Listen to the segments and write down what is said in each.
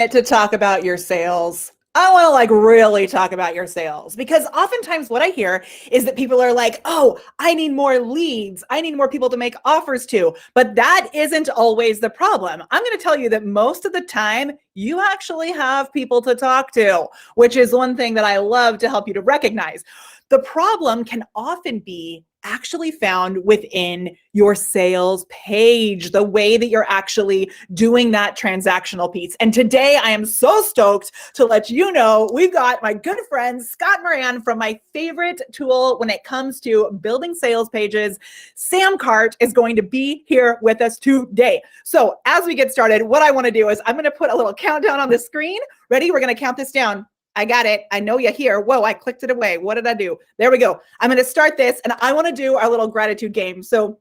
to talk about your sales. I want to really talk about your sales, because oftentimes what I hear is that people are like, oh, I need more leads. I need more people to make offers to. But that isn't always the problem. I'm going to tell you that most of the time you actually have people to talk to, which is one thing that I love to help you to recognize. The problem can often be actually found within your sales page, the way that you're actually doing that transactional piece. And today I am so stoked to let you know we've got my good friend Scott Moran from my favorite tool when it comes to building sales pages. SamCart is going to be here with us today. So as we get started, what I want to do is I'm going to put a little countdown on the screen. Ready? We're going to count this down. I got it. I know you're here. Whoa, I clicked it away. What did I do? There we go. I'm going to start this, and I want to do our little gratitude game. So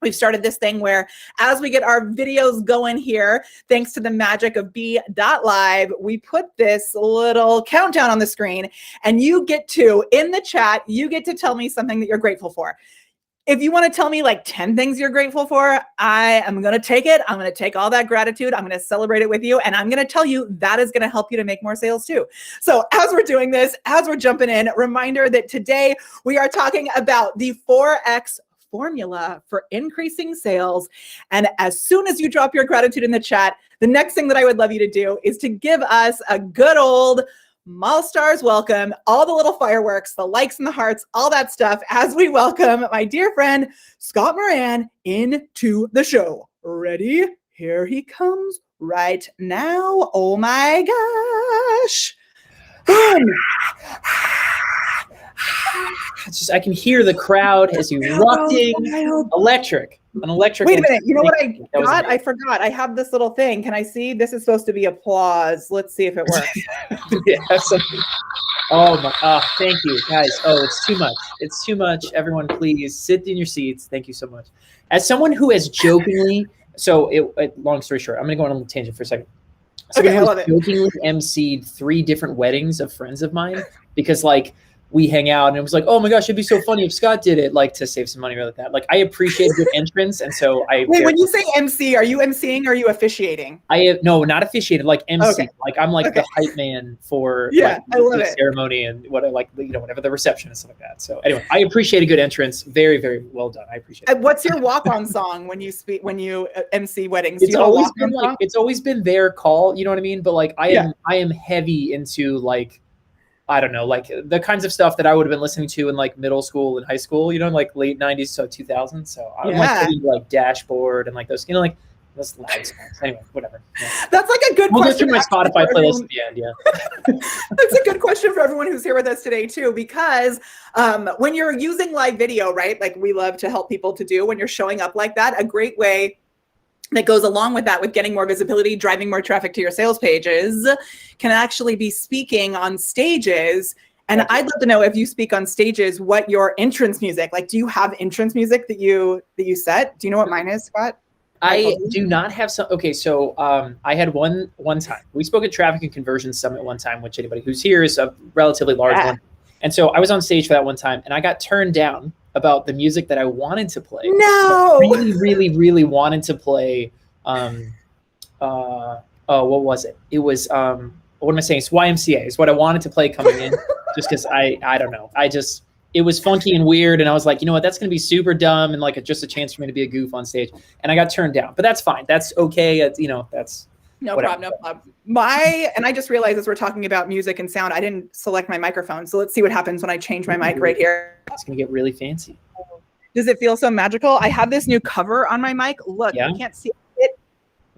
we've started this thing where as we get our videos going here, thanks to the magic of B.live, we put this little countdown on the screen, and you get to, in the chat, you get to tell me something that you're grateful for. If you want to tell me 10 things you're grateful for, I am going to take it. I'm going to take all that gratitude. I'm going to celebrate it with you. And I'm going to tell you that is going to help you to make more sales too. So as we're doing this, as we're jumping in, reminder that today we are talking about the 4X formula for increasing sales. And as soon as you drop your gratitude in the chat, the next thing that I would love you to do is to give us a good old Stars welcome, all the little fireworks, the likes and the hearts, all that stuff, as we welcome my dear friend, Scott Moran, into the show. Ready? Here he comes right now. Oh my gosh. I can hear the crowd as you erupting. Electric. An electric. Wait a minute. You know what I got? I forgot. I have this little thing. Can I see? This is supposed to be applause. Let's see if it works. Yeah, oh my. Thank you, guys. Oh, it's too much. It's too much. Everyone, please sit in your seats. Thank you so much. As someone who has jokingly, long story short, I'm going to go on a little tangent for a second. Okay, I love it. Jokingly emceed 3 different weddings of friends of mine because we hang out and it was like, oh my gosh, it'd be so funny if Scott did it, to save some money or like that. I appreciate a good entrance. And so Wait, when you say MC, are you MCing or are you officiating? No, not officiated, MC. Okay. I'm the hype man for I love the it. ceremony and whatever the reception and stuff like that. So anyway, I appreciate a good entrance. Very, very well done. I appreciate it. What's your walk-on song when you MC weddings? It's always been their call, you know what I mean? But I am heavy into I don't know, the kinds of stuff that I would have been listening to in middle school and high school, late 90s to 2000s. So I would Dashboard and those, those loud songs. Anyway, whatever. Yeah. That's a good question. We'll go through my Spotify playlist at the end, yeah. That's a good question for everyone who's here with us today too, because when you're using live video, right, we love to help people to do when you're showing up like that, a great way that goes along with that, with getting more visibility, driving more traffic to your sales pages, can actually be speaking on stages. And I'd love to know, if you speak on stages, what your entrance music, do you have entrance music that you set? Do you know what mine is, Scott? I do not have some. Okay, so I had one time. We spoke at Traffic and Conversion Summit one time, which anybody who's here is a relatively large one. And so I was on stage for that one time, and I got turned down about the music that I wanted to play. No! I really, really, really wanted to play, what was it? It was, what am I saying? It's YMCA is what I wanted to play coming in, just because I don't know. It was funky and weird, and I was like, you know what, that's going to be super dumb and just a chance for me to be a goof on stage. And I got turned down, but that's fine. That's okay. That's no problem. And I just realized, as we're talking about music and sound, I didn't select my microphone. So let's see what happens when I change my mic right here. It's going to get really fancy. Does it feel so magical? I have this new cover on my mic. Look, you can't see it.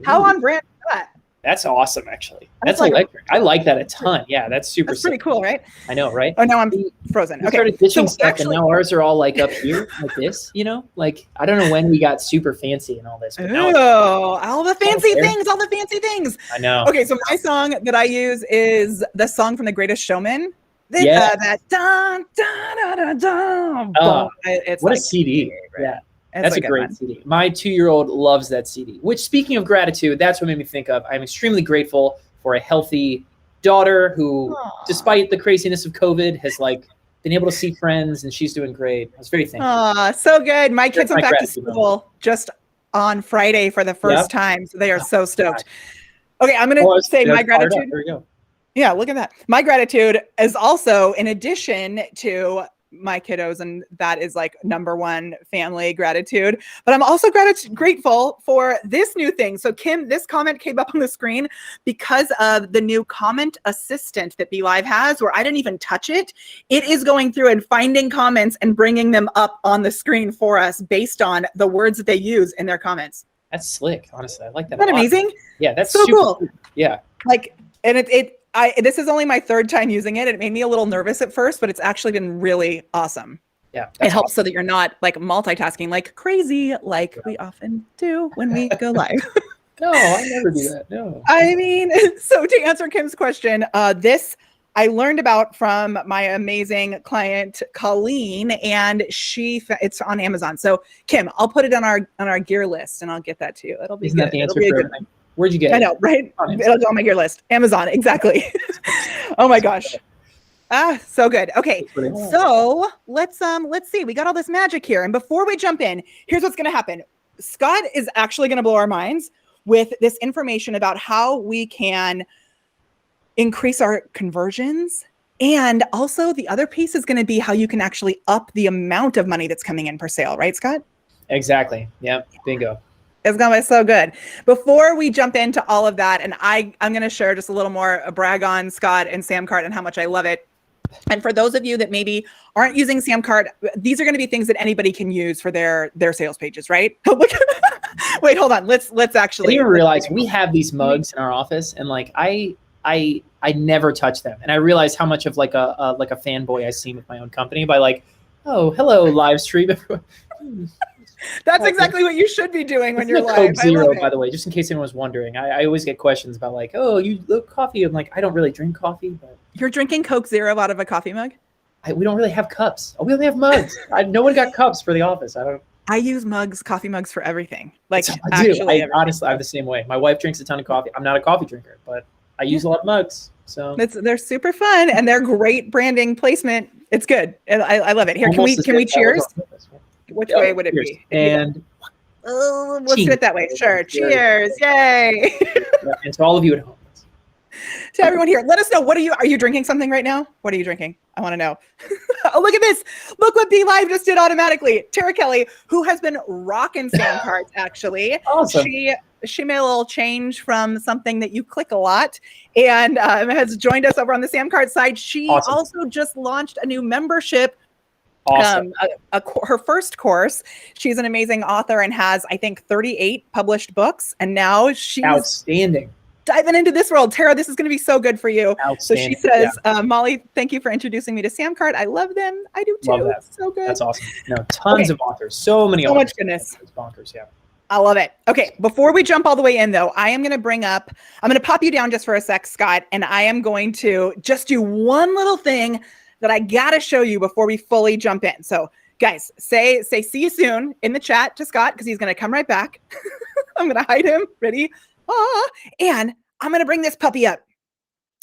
How on brand is that? That's awesome, actually. That's electric. I like that a ton. Yeah, that's super. That's pretty cool, right? I know, right? Oh, now I'm frozen. We started ditching stuff, and now ours are all up here, like this. I don't know when we got super fancy and all this. But all the fancy things. I know. Okay, so my song that I use is the song from The Greatest Showman. That dun, dun, dun, dun, dun. It's what a CD. Yeah. That's a great CD. My 2-year-old loves that CD, which, speaking of gratitude, that's what made me think of. I'm extremely grateful for a healthy daughter who, despite the craziness of COVID, has been able to see friends, and she's doing great. I was very thankful. Oh, so good. My kids went back to school just on Friday for the first time, so they are so stoked. Okay, I'm going to say my gratitude. There we go. Yeah, look at that. My gratitude is also in addition to my kiddos, and that is like number one family gratitude. But I'm also grateful for this new thing. So Kim, this comment came up on the screen because of the new comment assistant that BeLive has, where I didn't even touch it. It is going through and finding comments and bringing them up on the screen for us based on the words that they use in their comments. That's slick, honestly. I like that. Isn't that amazing? Yeah, that's so super cool. Cool. Yeah. Like, and this is only my third time using it. It made me a little nervous at first, but it's actually been really awesome. Yeah. It helps so that you're not like multitasking like crazy, like we often do when we go live. No, I never do that. No. I mean, so to answer Kim's question, this I learned about from my amazing client, Colleen, and it's on Amazon. So Kim, I'll put it on our gear list and I'll get that to you. It'll be Isn't good. that the answer for everything? Where'd you get it? I know, right? It'll go on my gear list. Amazon, exactly. Oh my gosh. So good. Okay. So let's see. We got all this magic here. And before we jump in, here's what's going to happen. Scott is actually going to blow our minds with this information about how we can increase our conversions. And also the other piece is going to be how you can actually up the amount of money that's coming in per sale. Right, Scott? Exactly. Yeah. Bingo. It's going to be so good. Before we jump into all of that, and I'm going to share just a little more a brag on Scott and SamCart and how much I love it. And for those of you that maybe aren't using SamCart, these are going to be things that anybody can use for their sales pages, right? Wait, hold on. Let's actually. I didn't realize we have these mugs in our office, and like I never touch them, and I realize how much of like a fanboy I seem with my own company by like, oh, hello, live stream. That's exactly what you should be doing when you're live. Coke Zero, by the way, just in case anyone was wondering. I always get questions about like, oh, you love coffee. I'm like, I don't really drink coffee, but you're drinking Coke Zero out of a coffee mug? We don't really have cups. We only have mugs. No one got cups for the office. I use coffee mugs for everything. Like I do. Honestly, I'm the same way. My wife drinks a ton of coffee. I'm not a coffee drinker, but I use a lot of mugs. So they're super fun and they're great branding placement. It's good. I love it. Here, can we cheers? Which way would it be? And let's do it that way. Sure. Cheers. Yay. And to all of you at home. To everyone here, let us know. Are you drinking something right now? What are you drinking? I want to know. Oh, look at this. Look what BeLive just did automatically. Tara Kelly, who has been rocking SamCarts actually. Awesome. She made a little change from something that you click a lot and has joined us over on the SamCart side. She also just launched a new membership. Awesome. Her first course. She's an amazing author and has, I think, 38 published books. And now she's outstanding. Diving into this world. Tara, this is going to be so good for you. So she says, Molly, thank you for introducing me to SamCart. I love them. I do too. Love that. So good. That's awesome. No, tons of authors. So many authors. So much goodness. It's bonkers, yeah. I love it. Okay, before we jump all the way in though, I'm going to pop you down just for a sec, Scott, and I am going to just do one little thing that I got to show you before we fully jump in. So guys, say see you soon in the chat to Scott, because he's going to come right back. I'm going to hide him. Ready? And I'm going to bring this puppy up.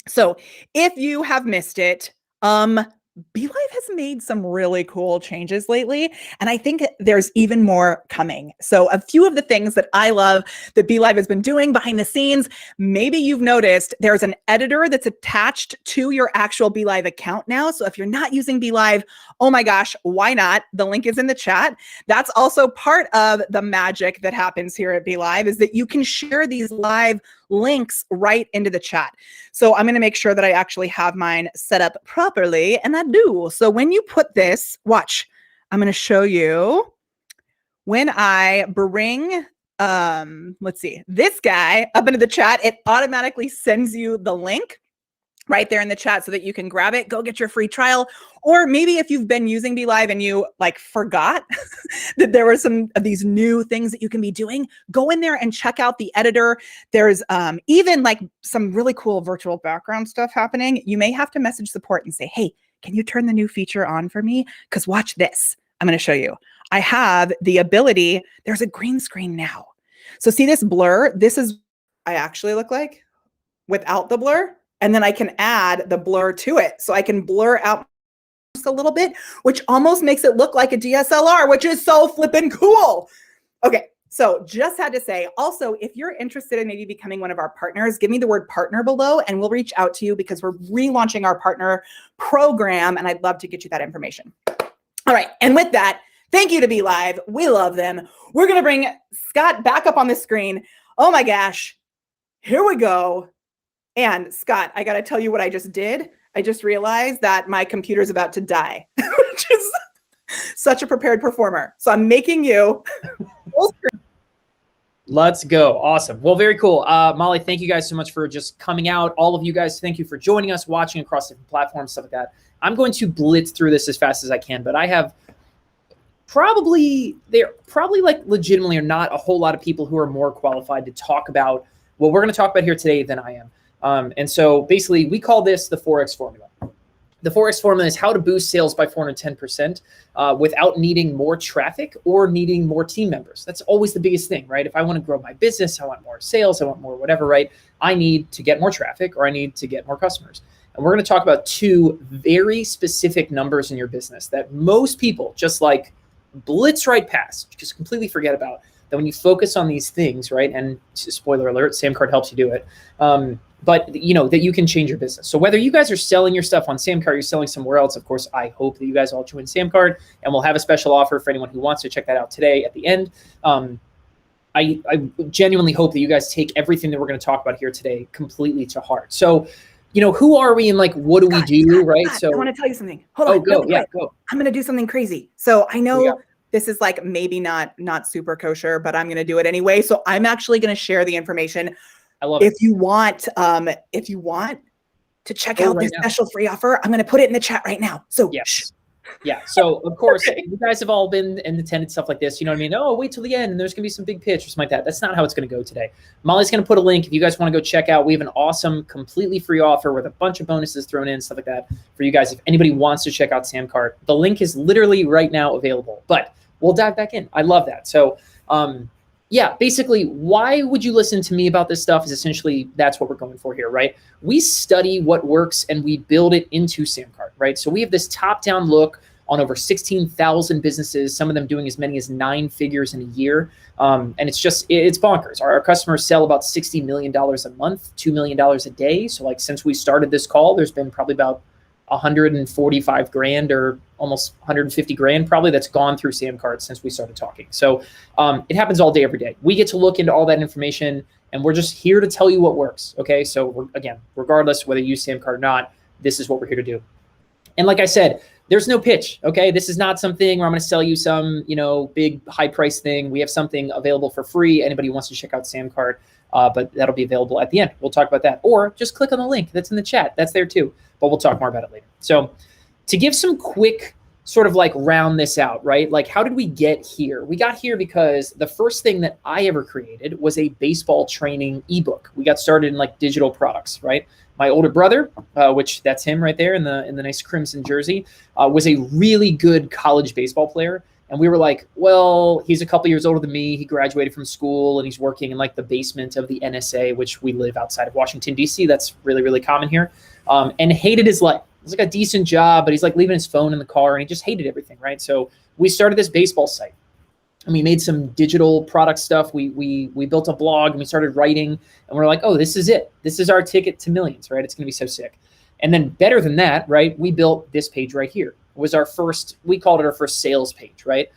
So if you have missed it, BeLive has made some really cool changes lately, and I think there's even more coming. So a few of the things that I love that BeLive has been doing behind the scenes, maybe you've noticed there's an editor that's attached to your actual BeLive account now. So if you're not using BeLive, oh my gosh, why not? The link is in the chat. That's also part of the magic that happens here at BeLive, is that you can share these live links right into the chat. So I'm going to make sure that I actually have mine set up properly, and I do. So when you put this, watch, I'm going to show you when I bring, let's see, this guy up into the chat, it automatically sends you the link right there in the chat so that you can grab it, go get your free trial. Or maybe if you've been using BeLive and you like forgot that there were some of these new things that you can be doing, go in there and check out the editor. There's even like some really cool virtual background stuff happening. You may have to message support and say, hey, can you turn the new feature on for me? Because watch this. I'm going to show you. I have the ability, there's a green screen now. So see this blur? This is I actually look like without the blur. And then I can add the blur to it. So I can blur out just a little bit, which almost makes it look like a DSLR, which is so flippin' cool. Okay, So just had to say, also, if you're interested in maybe becoming one of our partners, give me the word partner below and we'll reach out to you because we're relaunching our partner program and I'd love to get you that information. All right. And with that, thank you to Be Live. We love them. We're going to bring Scott back up on the screen. Oh my gosh. Here we go. And Scott, I got to tell you what I just did. I just realized that my computer's about to die, which is such a prepared performer. So I'm making you full screen. Let's go. Awesome. Well, very cool. Molly, thank you guys so much for just coming out. All of you guys, thank you for joining us, watching across different platforms, stuff like that. I'm going to blitz through this as fast as I can, but I have there probably like legitimately are not a whole lot of people who are more qualified to talk about what we're going to talk about here today than I am. And so basically we call this the 4X formula. The 4X formula is how to boost sales by 410% without needing more traffic or needing more team members. That's always the biggest thing, right? If I want to grow my business, I want more sales, I want more whatever, right? I need to get more traffic or I need to get more customers. And we're going to talk about two very specific numbers in your business that most people just like blitz right past, just completely forget about. That when you focus on these things, right? And spoiler alert, SamCart helps you do it. But you know that you can change your business. So whether you guys are selling your stuff on SamCart, you're selling somewhere else, of course, I hope that you guys all join SamCart, and we'll have a special offer for anyone who wants to check that out today at the end. I genuinely hope that you guys take everything that we're going to talk about here today completely to heart. So, you know, who are we and like what do we do, right? So I want to tell you something. Hold on. Go. Yeah, go. I'm going to do something crazy. So I know this is like maybe not super kosher, but I'm going to do it anyway. So I'm actually going to share the information. I love it. If you want to check out this special free offer, I'm going to put it in the chat right now. So yes. Yeah. So of course, you guys have all been and attended stuff like this. You know what I mean? Oh, wait till the end and there's going to be some big pitch or something like that. That's not how it's going to go today. Molly's going to put a link. If you guys want to go check out, we have an awesome, completely free offer with a bunch of bonuses thrown in, stuff like that for you guys. If anybody wants to check out SamCart, the link is literally right now available, but we'll dive back in. I love that. So, yeah, basically, why would you listen to me about this stuff is essentially that's what we're going for here, right? We study what works and we build it into SamCart, right? So we have this top-down look on over 16,000 businesses, some of them doing as many as 9 figures in a year. And it's bonkers. Our customers sell about $60 million a month, $2 million a day. So like since we started this call, there's been probably about 145 grand or almost 150 grand probably that's gone through SamCart since we started talking. So it happens all day, every day. We get to look into all that information and we're just here to tell you what works. Okay. So again, regardless whether you use SamCart or not, this is what we're here to do. And like I said, there's no pitch. Okay. This is not something where I'm going to sell you some, you know, big high price thing. We have something available for free. Anybody who wants to check out SamCart, but that'll be available at the end. We'll talk about that. Or just click on the link that's in the chat. That's there too. But we'll talk more about it later. So to give some quick sort of like round this out, right? Like how did we get here? We got here because the first thing that I ever created was a baseball training ebook. We got started in like digital products, right? My older brother, which that's him right there in the nice crimson jersey, was a really good college baseball player. And we were like, well, he's a couple years older than me. He graduated from school and he's working in like the basement of the NSA, which we live outside of Washington, D.C. That's really, really common here. And hated his life. It was like a decent job, but he's like leaving his phone in the car and he just hated everything, right? So we started this baseball site and we made some digital product stuff. We built a blog and we started writing and we're like, oh, this is it. This is our ticket to millions, right? It's going to be so sick. And then better than that, right? We built this page right here. It was our first, we called it our first sales page, right?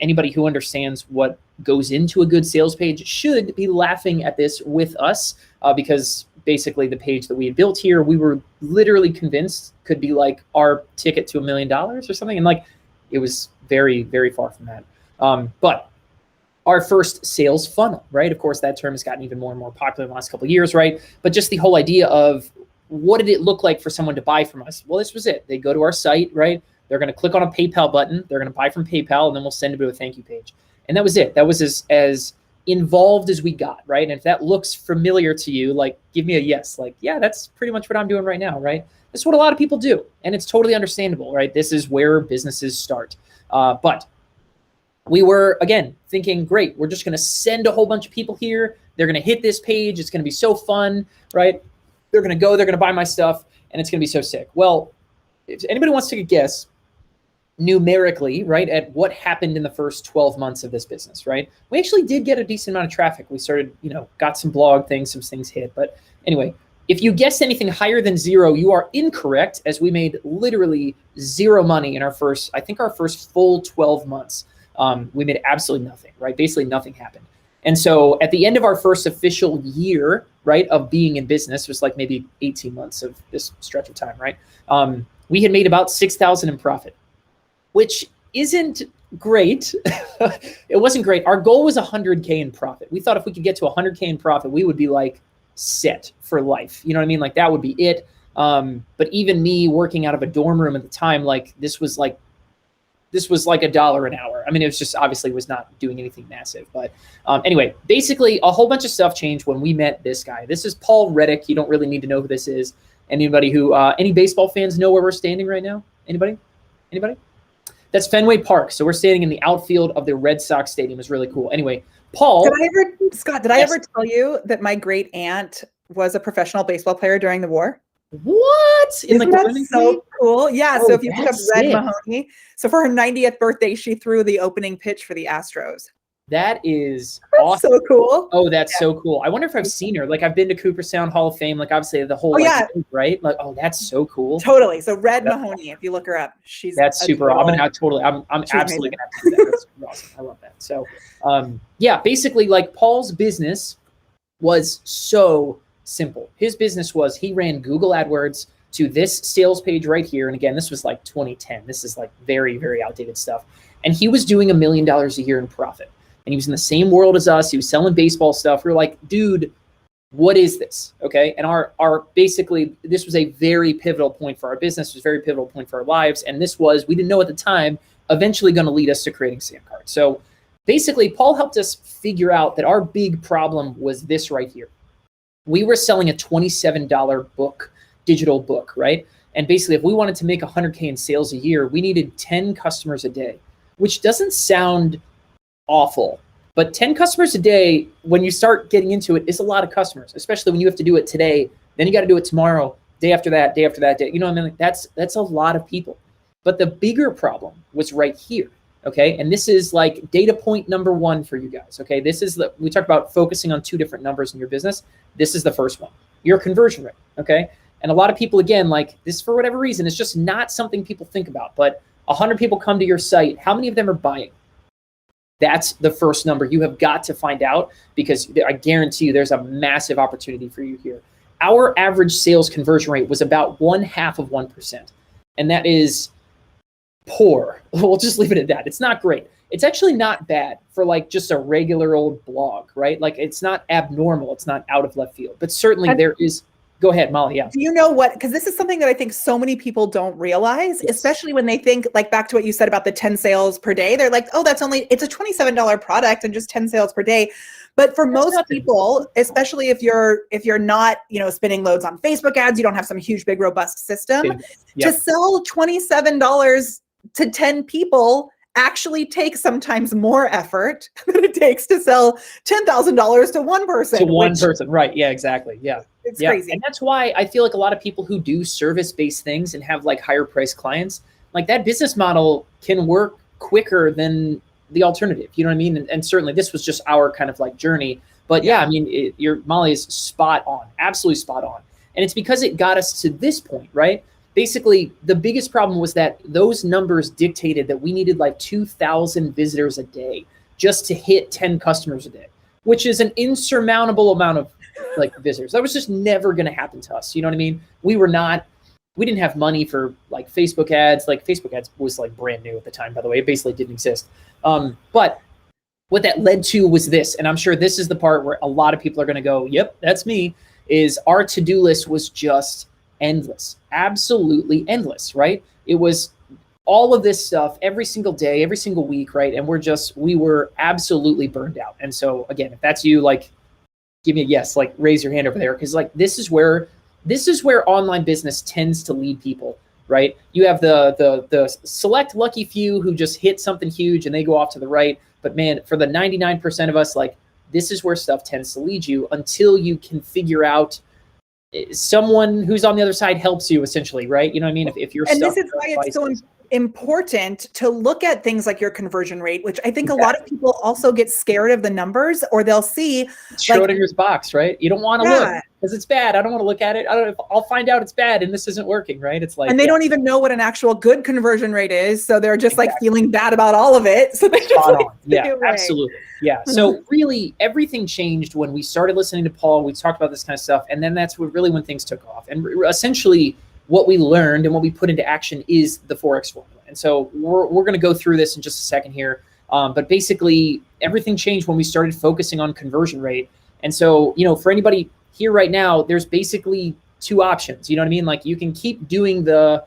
Anybody who understands what goes into a good sales page should be laughing at this with us because basically the page that we had built here, we were literally convinced could be like our ticket to $1 million or something. And like, it was very, very far from that. But our first sales funnel, right? Of course, that term has gotten even more and more popular in the last couple of years, right? But just the whole idea of what did it look like for someone to buy from us? Well, this was it. They go to our site, right? They're going to click on a PayPal button. They're going to buy from PayPal, and then we'll send them to a thank you page. And that was it. That was as involved as we got, right? And if that looks familiar to you, like give me a yes. Like, yeah, that's pretty much what I'm doing right now, right? This is what a lot of people do. And it's totally understandable, right? This is where businesses start. But we were, again, thinking, great, we're just going to send a whole bunch of people here. They're going to hit this page. It's going to be so fun, right? They're going to go, they're going to buy my stuff, and it's going to be so sick. Well, if anybody wants to take a guess, numerically, right, at what happened in the first 12 months of this business, right? We actually did get a decent amount of traffic. We started, got some blog things, some things hit. But anyway, if you guessed anything higher than 0, you are incorrect, as we made literally 0 money in our first full 12 months. We made absolutely nothing, right? Basically nothing happened. And so at the end of our first official year, right, of being in business, was like maybe 18 months of this stretch of time, right? We had made about $6,000 in profit, which isn't great. It wasn't great. Our goal was 100K in profit. We thought if we could get to 100K in profit, we would be like set for life. You know what I mean? Like that would be it. But even me working out of a dorm room at the time, like this was like $1 an hour. I mean, it was just obviously was not doing anything massive. But anyway, basically a whole bunch of stuff changed when we met this guy. This is Paul Reddick. You don't really need to know who this is. Anybody who, any baseball fans know where we're standing right now? Anybody? That's Fenway Park. So we're standing in the outfield of the Red Sox stadium. It's really cool. Anyway, Paul. Scott, did I ever tell you that my great aunt was a professional baseball player during the war? What? Isn't that so cool? Yeah. Oh, so if you look up Red Mahoney, so for her 90th birthday, she threw the opening pitch for the Astros. That is awesome. So cool. Oh, that's so cool. I wonder if I've seen her. Like I've been to Cooperstown Hall of Fame, like obviously the whole right? Like, oh, that's so cool. Totally. So Red Mahoney, if you look her up, that's super. I'm absolutely gonna have to do that. That's awesome. I love that. So yeah, basically like Paul's business was so simple. His business was he ran Google AdWords to this sales page right here. And again, this was like 2010. This is like very, very outdated stuff. And he was doing $1 million a year in profit. And he was in the same world as us. He was selling baseball stuff. We were like, dude, what is this? Okay. And our basically, this was a very pivotal point for our business. It was a very pivotal point for our lives. And this was, we didn't know at the time, eventually going to lead us to creating SamCart. So basically, Paul helped us figure out that our big problem was this right here. We were selling a $27 book, digital book, right? And basically, if we wanted to make 100K in sales a year, we needed 10 customers a day, which doesn't sound awful. But 10 customers a day, when you start getting into it, is a lot of customers, especially when you have to do it today. Then you got to do it tomorrow, day after that, day. You know what I mean? Like that's a lot of people. But the bigger problem was right here. Okay. And this is like data point number 1 for you guys. Okay. We talked about focusing on 2 different numbers in your business. This is the first one, your conversion rate. Okay. And a lot of people, again, like this, for whatever reason, it's just not something people think about. But 100 people come to your site. How many of them are buying? That's the first number you have got to find out, because I guarantee you there's a massive opportunity for you here. Our average sales conversion rate was about 0.5%. And that is poor. We'll just leave it at that. It's not great. It's actually not bad for like just a regular old blog, right? Like it's not abnormal. It's not out of left field, but certainly there is. Go ahead, Molly. Yeah. Do you know what? Because this is something that I think so many people don't realize, especially when they think like back to what you said about the 10 sales per day. They're like, oh, it's a $27 product and just 10 sales per day. But for most people, especially if you're not, spending loads on Facebook ads, you don't have some huge, big, robust system, to sell $27 to 10 people actually takes sometimes more effort than it takes to sell $10,000 to one person. To one person, right? Yeah, exactly. Yeah, it's crazy, and that's why I feel like a lot of people who do service-based things and have like higher price clients, like that business model can work quicker than the alternative. You know what I mean? And certainly this was just our kind of like journey. But yeah, I mean, Molly is spot on, absolutely spot on, and it's because it got us to this point, right? Basically, the biggest problem was that those numbers dictated that we needed like 2,000 visitors a day just to hit 10 customers a day, which is an insurmountable amount of like visitors. That was just never going to happen to us. You know what I mean? We didn't have money for like Facebook ads. Like Facebook ads was like brand new at the time, by the way. It basically didn't exist. But what that led to was this, and I'm sure this is the part where a lot of people are going to go, yep, that's me, is our to-do list was just endless, absolutely endless, right? It was all of this stuff every single day, every single week, right? And we were absolutely burned out. And so again, if that's you, like, give me a yes, like raise your hand over there. Cause like, this is where online business tends to lead people, right? You have the select lucky few who just hit something huge and they go off to the right. But man, for the 99% of us, like this is where stuff tends to lead you until you can figure out someone who's on the other side helps you essentially, right? You know what I mean? If you're and this is why it's so important to look at things like your conversion rate, which I think a lot of people also get scared of the numbers, or they'll see Schrodinger's box, right? You don't want to look Yeah. because it's bad. I don't want to look at it. I'll find out it's bad and this isn't working, right? It's like, and they don't even know what an actual good conversion rate is. So they're just like feeling bad about all of it. So they just like, yeah, absolutely. Yeah. So really everything changed when we started listening to Paul. We talked about this kind of stuff. And then that's when things took off. And essentially what we learned and what we put into action is the Forex formula. And so we're going to go through this in just a second here. But basically everything changed when we started focusing on conversion rate. And so, for anybody here right now, there's basically two options. You know what I mean? Like you can keep doing the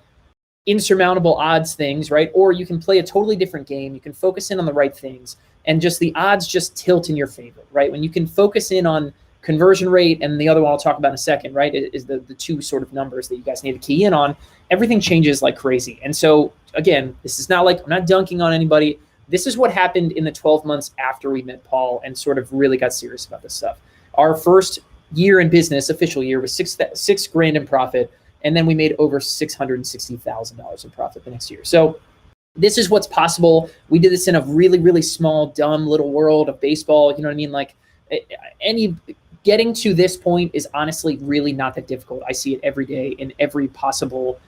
insurmountable odds things, right? Or you can play a totally different game. You can focus in on the right things and just the odds just tilt in your favor, right? When you can focus in on conversion rate and the other one I'll talk about in a second, right, is the two sort of numbers that you guys need to key in on, everything changes like crazy. And so again, this is not like, I'm not dunking on anybody. This is what happened in the 12 months after we met Paul and sort of really got serious about this stuff. Our first year in business, official year, was $6,000 in profit. And then we made over $660,000 in profit the next year. So this is what's possible. We did this in a really, really small, dumb little world of baseball. You know what I mean? Like getting to this point is honestly really not that difficult. I see it every day in every possible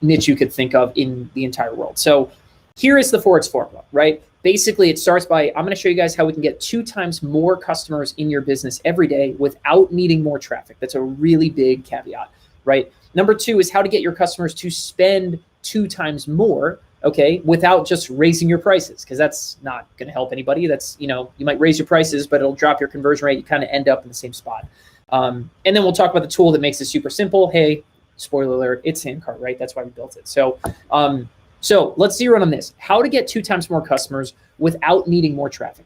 niche you could think of in the entire world. So here is the Forex formula, right? Basically, it starts by, I'm going to show you guys how we can get 2 times more customers in your business every day without needing more traffic. That's a really big caveat, right? Number 2 is how to get your customers to spend 2 times more, okay, without just raising your prices, because that's not going to help anybody. That's, you might raise your prices, but it'll drop your conversion rate. You kind of end up in the same spot. And then we'll talk about the tool that makes it super simple. Hey, spoiler alert, it's SamCart, right? That's why we built it. So let's zero in on this. How to get 2 times more customers without needing more traffic.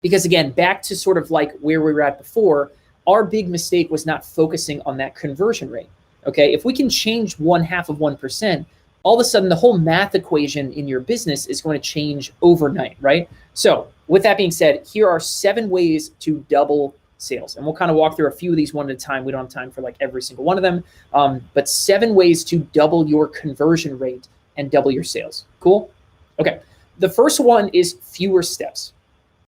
Because again, back to sort of like where we were at before, our big mistake was not focusing on that conversion rate. Okay, if we can change 0.5%, all of a sudden the whole math equation in your business is going to change overnight, right? So with that being said, here are 7 ways to double sales. And we'll kind of walk through a few of these one at a time. We don't have time for like every single one of them, but 7 ways to double your conversion rate and double your sales. Cool? Okay. The first one is fewer steps.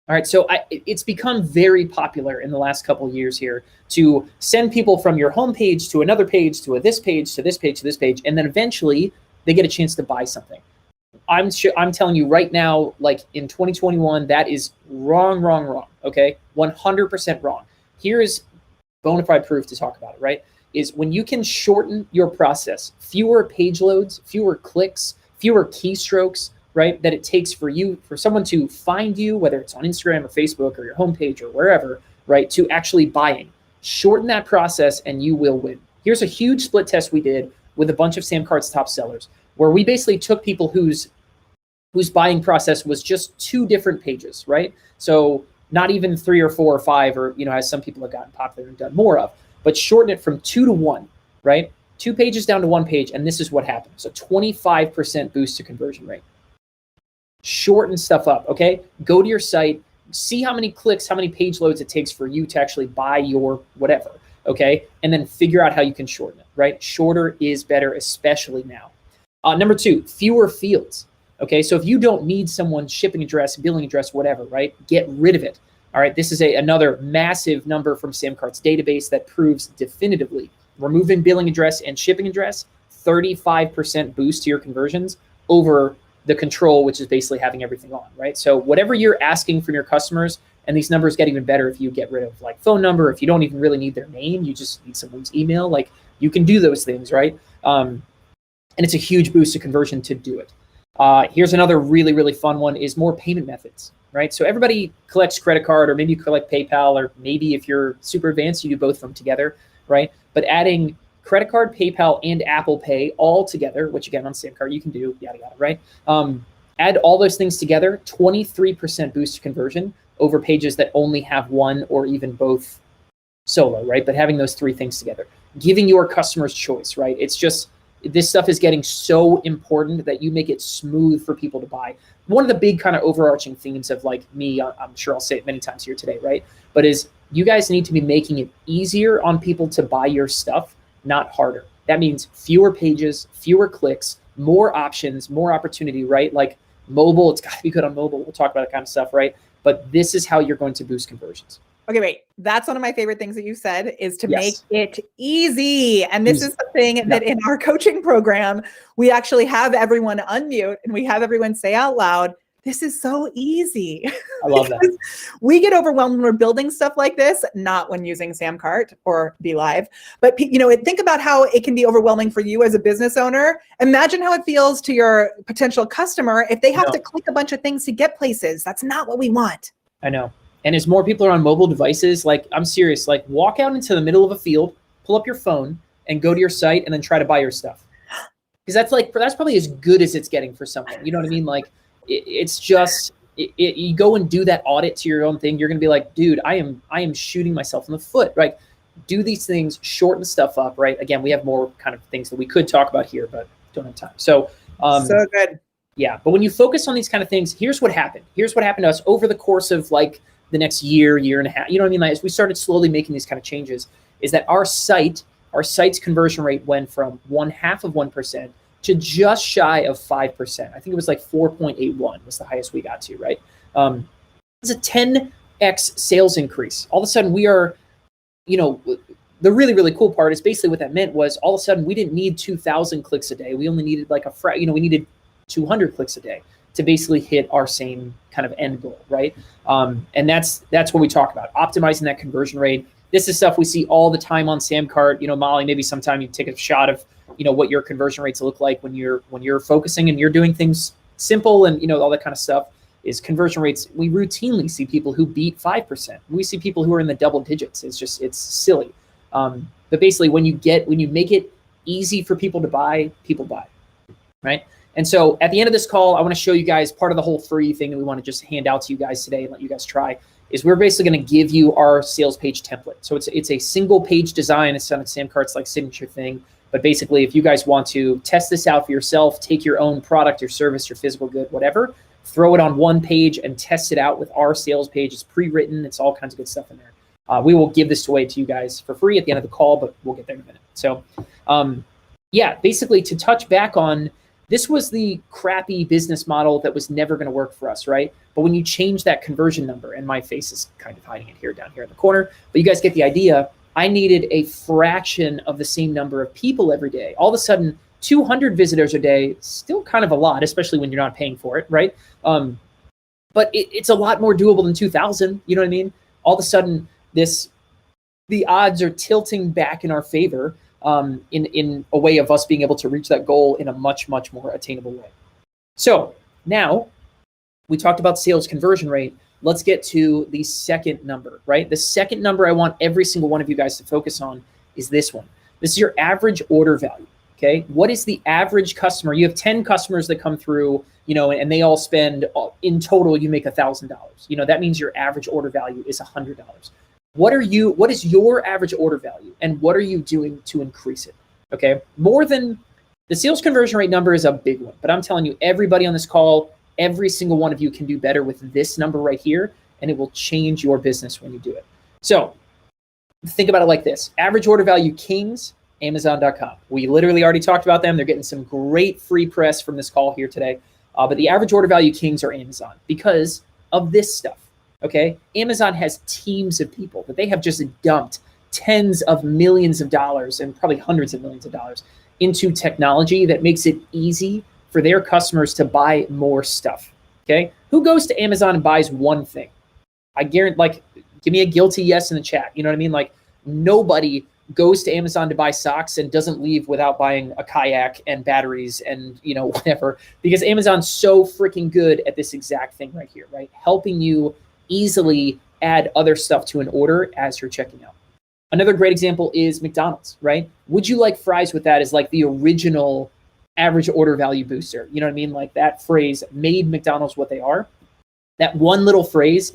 All right. So it's become very popular in the last couple of years here to send people from your homepage to another page, to this page, to this page, to this page, and then eventually they get a chance to buy something. I'm telling you right now, like in 2021, that is wrong. Okay. 100% wrong. Here is bona fide proof to talk about it, right? Is when you can shorten your process, fewer page loads, fewer clicks, fewer keystrokes, right? That it takes for someone to find you, whether it's on Instagram or Facebook or your homepage or wherever, right? To actually buying. Shorten that process and you will win. Here's a huge split test we did with a bunch of SamCart's top sellers, where we basically took people whose buying process was just 2 different pages, right? So not even 3 or 4 or 5, or, as some people have gotten popular and done more of, but shorten it from 2 to 1, right? 2 pages down to 1 page. And this is what happens. So 25% boost to conversion rate. Shorten stuff up. Okay. Go to your site, see how many clicks, how many page loads it takes for you to actually buy your whatever. Okay. And then figure out how you can shorten it, right? Shorter is better, especially now. Number 2, fewer fields. Okay. So if you don't need someone's shipping address, billing address, whatever, right? Get rid of it. All right, this is another massive number from SamCart's database that proves definitively removing billing address and shipping address, 35% boost to your conversions over the control, which is basically having everything on, right? So whatever you're asking from your customers, and these numbers get even better if you get rid of like phone number, if you don't even really need their name, you just need someone's email, like you can do those things, right? And it's a huge boost to conversion to do it. Here's another really, really fun one is more payment methods. Right. So everybody collects credit card, or maybe you collect PayPal, or maybe if you're super advanced, you do both of them together. Right. But adding credit card, PayPal, and Apple Pay all together, which again on SamCart you can do, yada, yada. Right. Add all those things together, 23% boost to conversion over pages that only have one or even both solo. Right. But having those 3 things together, giving your customers choice. Right. It's just this stuff is getting so important that you make it smooth for people to buy. One of the big kind of overarching themes of like me, I'm sure I'll say it many times here today, right? But is you guys need to be making it easier on people to buy your stuff, not harder. That means fewer pages, fewer clicks, more options, more opportunity, right? Like mobile, it's got to be good on mobile. We'll talk about that kind of stuff, right? But this is how you're going to boost conversions. Okay, wait. That's one of my favorite things that you said is to make Yes. it easy. And this Easy. is something that in our coaching program, we actually have everyone unmute and we have everyone say out loud, this is so easy. I love that. We get overwhelmed when we're building stuff like this, not when using SamCart or Be Live. But think about how it can be overwhelming for you as a business owner. Imagine how it feels to your potential customer if they have to click a bunch of things to get places. That's not what we want. I know. And as more people are on mobile devices, like I'm serious, like walk out into the middle of a field, pull up your phone and go to your site and then try to buy your stuff. Because that's probably as good as it's getting for someone. You know what I mean? Like it's just, you go and do that audit to your own thing. You're going to be like, dude, I am shooting myself in the foot, right? Do these things, shorten stuff up, right? Again, we have more kind of things that we could talk about here, but don't have time. So good. Yeah. But when you focus on these kind of things, here's what happened. Here's what happened to us over the course of like the next year and a half. You know what I mean? Like as we started slowly making these kind of changes, is that our site's conversion rate went from 0.5% to just shy of 5%. I think it was like 4.81 was the highest we got to, right? It's a 10x sales increase. All of a sudden we are, the really, really cool part is basically what that meant was all of a sudden we didn't need 2,000 clicks a day. We only needed like we needed 200 clicks a day to basically hit our same kind of end goal, right? And that's what we talk about, optimizing that conversion rate. This is stuff we see all the time on SamCart. Molly, maybe sometime you take a shot of, what your conversion rates look like when you're focusing and you're doing things simple and, all that kind of stuff is conversion rates. We routinely see people who beat 5%. We see people who are in the double digits. It's silly. But basically when you make it easy for people to buy, people buy, right? And so at the end of this call, I want to show you guys part of the whole free thing that we want to just hand out to you guys today and let you guys try is we're basically going to give you our sales page template. So it's a single page design. It's on SamCart's like signature thing. But basically, if you guys want to test this out for yourself, take your own product, your service, your physical good, whatever, throw it on one page and test it out with our sales page. It's pre-written. It's all kinds of good stuff in there. We will give this away to you guys for free at the end of the call, but we'll get there in a minute. So basically to touch back on, this was the crappy business model that was never going to work for us, right? But when you change that conversion number, and my face is kind of hiding it down here in the corner, but you guys get the idea. I needed a fraction of the same number of people every day. All of a sudden, 200 visitors a day, still kind of a lot, especially when you're not paying for it, right? But it's a lot more doable than 2,000, you know what I mean? All of a sudden, the odds are tilting back in our favor in a way of us being able to reach that goal in a much, much more attainable way. So now we talked about sales conversion rate. Let's get to the second number, right? The second number I want every single one of you guys to focus on is this one. This is your average order value, okay? What is the average customer? You have 10 customers that come through, and they all spend, in total, you make $1,000. That means your average order value is $100. What is your average order value and what are you doing to increase it? Okay. More than the sales conversion rate number is a big one, but I'm telling you, everybody on this call, every single one of you can do better with this number right here, and it will change your business when you do it. So think about it like this. Average order value kings, Amazon.com. We literally already talked about them. They're getting some great free press from this call here today. But the average order value kings are Amazon because of this stuff. Okay, Amazon has teams of people that they have just dumped tens of millions of dollars and probably hundreds of millions of dollars into technology that makes it easy for their customers to buy more stuff. Okay, who goes to Amazon and buys one thing? I guarantee, give me a guilty yes in the chat. You know what I mean? Like nobody goes to Amazon to buy socks and doesn't leave without buying a kayak and batteries and whatever, because Amazon's so freaking good at this exact thing right here, right? Helping you easily add other stuff to an order as you're checking out. Another great example is McDonald's, right? Would you like fries with that as like the original average order value booster? You know what I mean? Like that phrase made McDonald's what they are. That one little phrase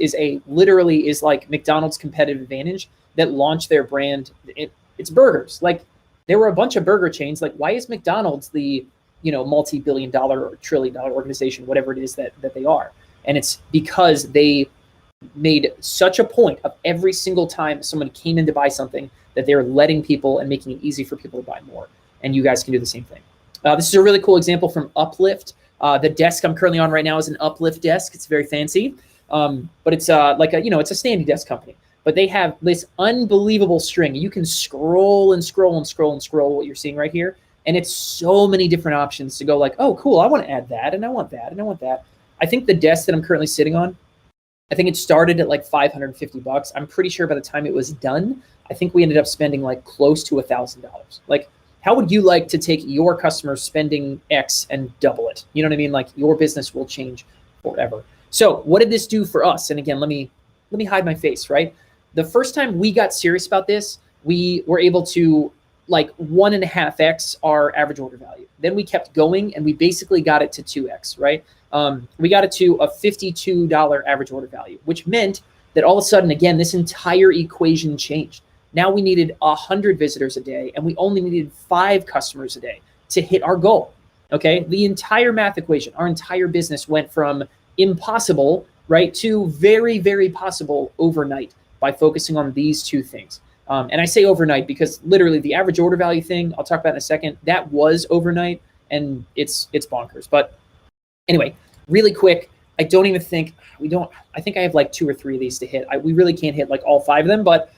literally is like McDonald's competitive advantage that launched their brand. It's burgers. Like there were a bunch of burger chains. Like why is McDonald's the, multi-billion-dollar or trillion-dollar organization, whatever it is that they are? And it's because they made such a point of every single time someone came in to buy something that they're letting people and making it easy for people to buy more. And you guys can do the same thing. This is a really cool example from Uplift. The desk I'm currently on right now is an Uplift Desk. It's very fancy, but it's it's a standing desk company. But they have this unbelievable string. You can scroll and scroll and scroll and scroll what you're seeing right here. And it's so many different options to go like, oh, cool, I want to add that, and I want that, and I want that. I think the desk that I'm currently sitting on, I think it started at like $550. I'm pretty sure by the time it was done, I think we ended up spending like close to $1,000. Like, how would you like to take your customers spending X and double it? You know what I mean? Like, your business will change forever. So what did this do for us? And again, let me hide my face, right? The first time we got serious about this, we were able to like 1.5x our average order value. Then we kept going and we basically got it to 2x, right? We got it to a $52 average order value, which meant that all of a sudden, again, this entire equation changed. Now we needed 100 visitors a day and we only needed 5 customers a day to hit our goal, okay? The entire math equation, our entire business went from impossible, right, to very, very possible overnight by focusing on these 2 things. And I say overnight because literally the average order value thing, I'll talk about in a second, that was overnight and it's bonkers. But anyway, really quick, I don't even think, I think I have like 2 or 3 of these to hit. We really can't hit like all 5 of them, but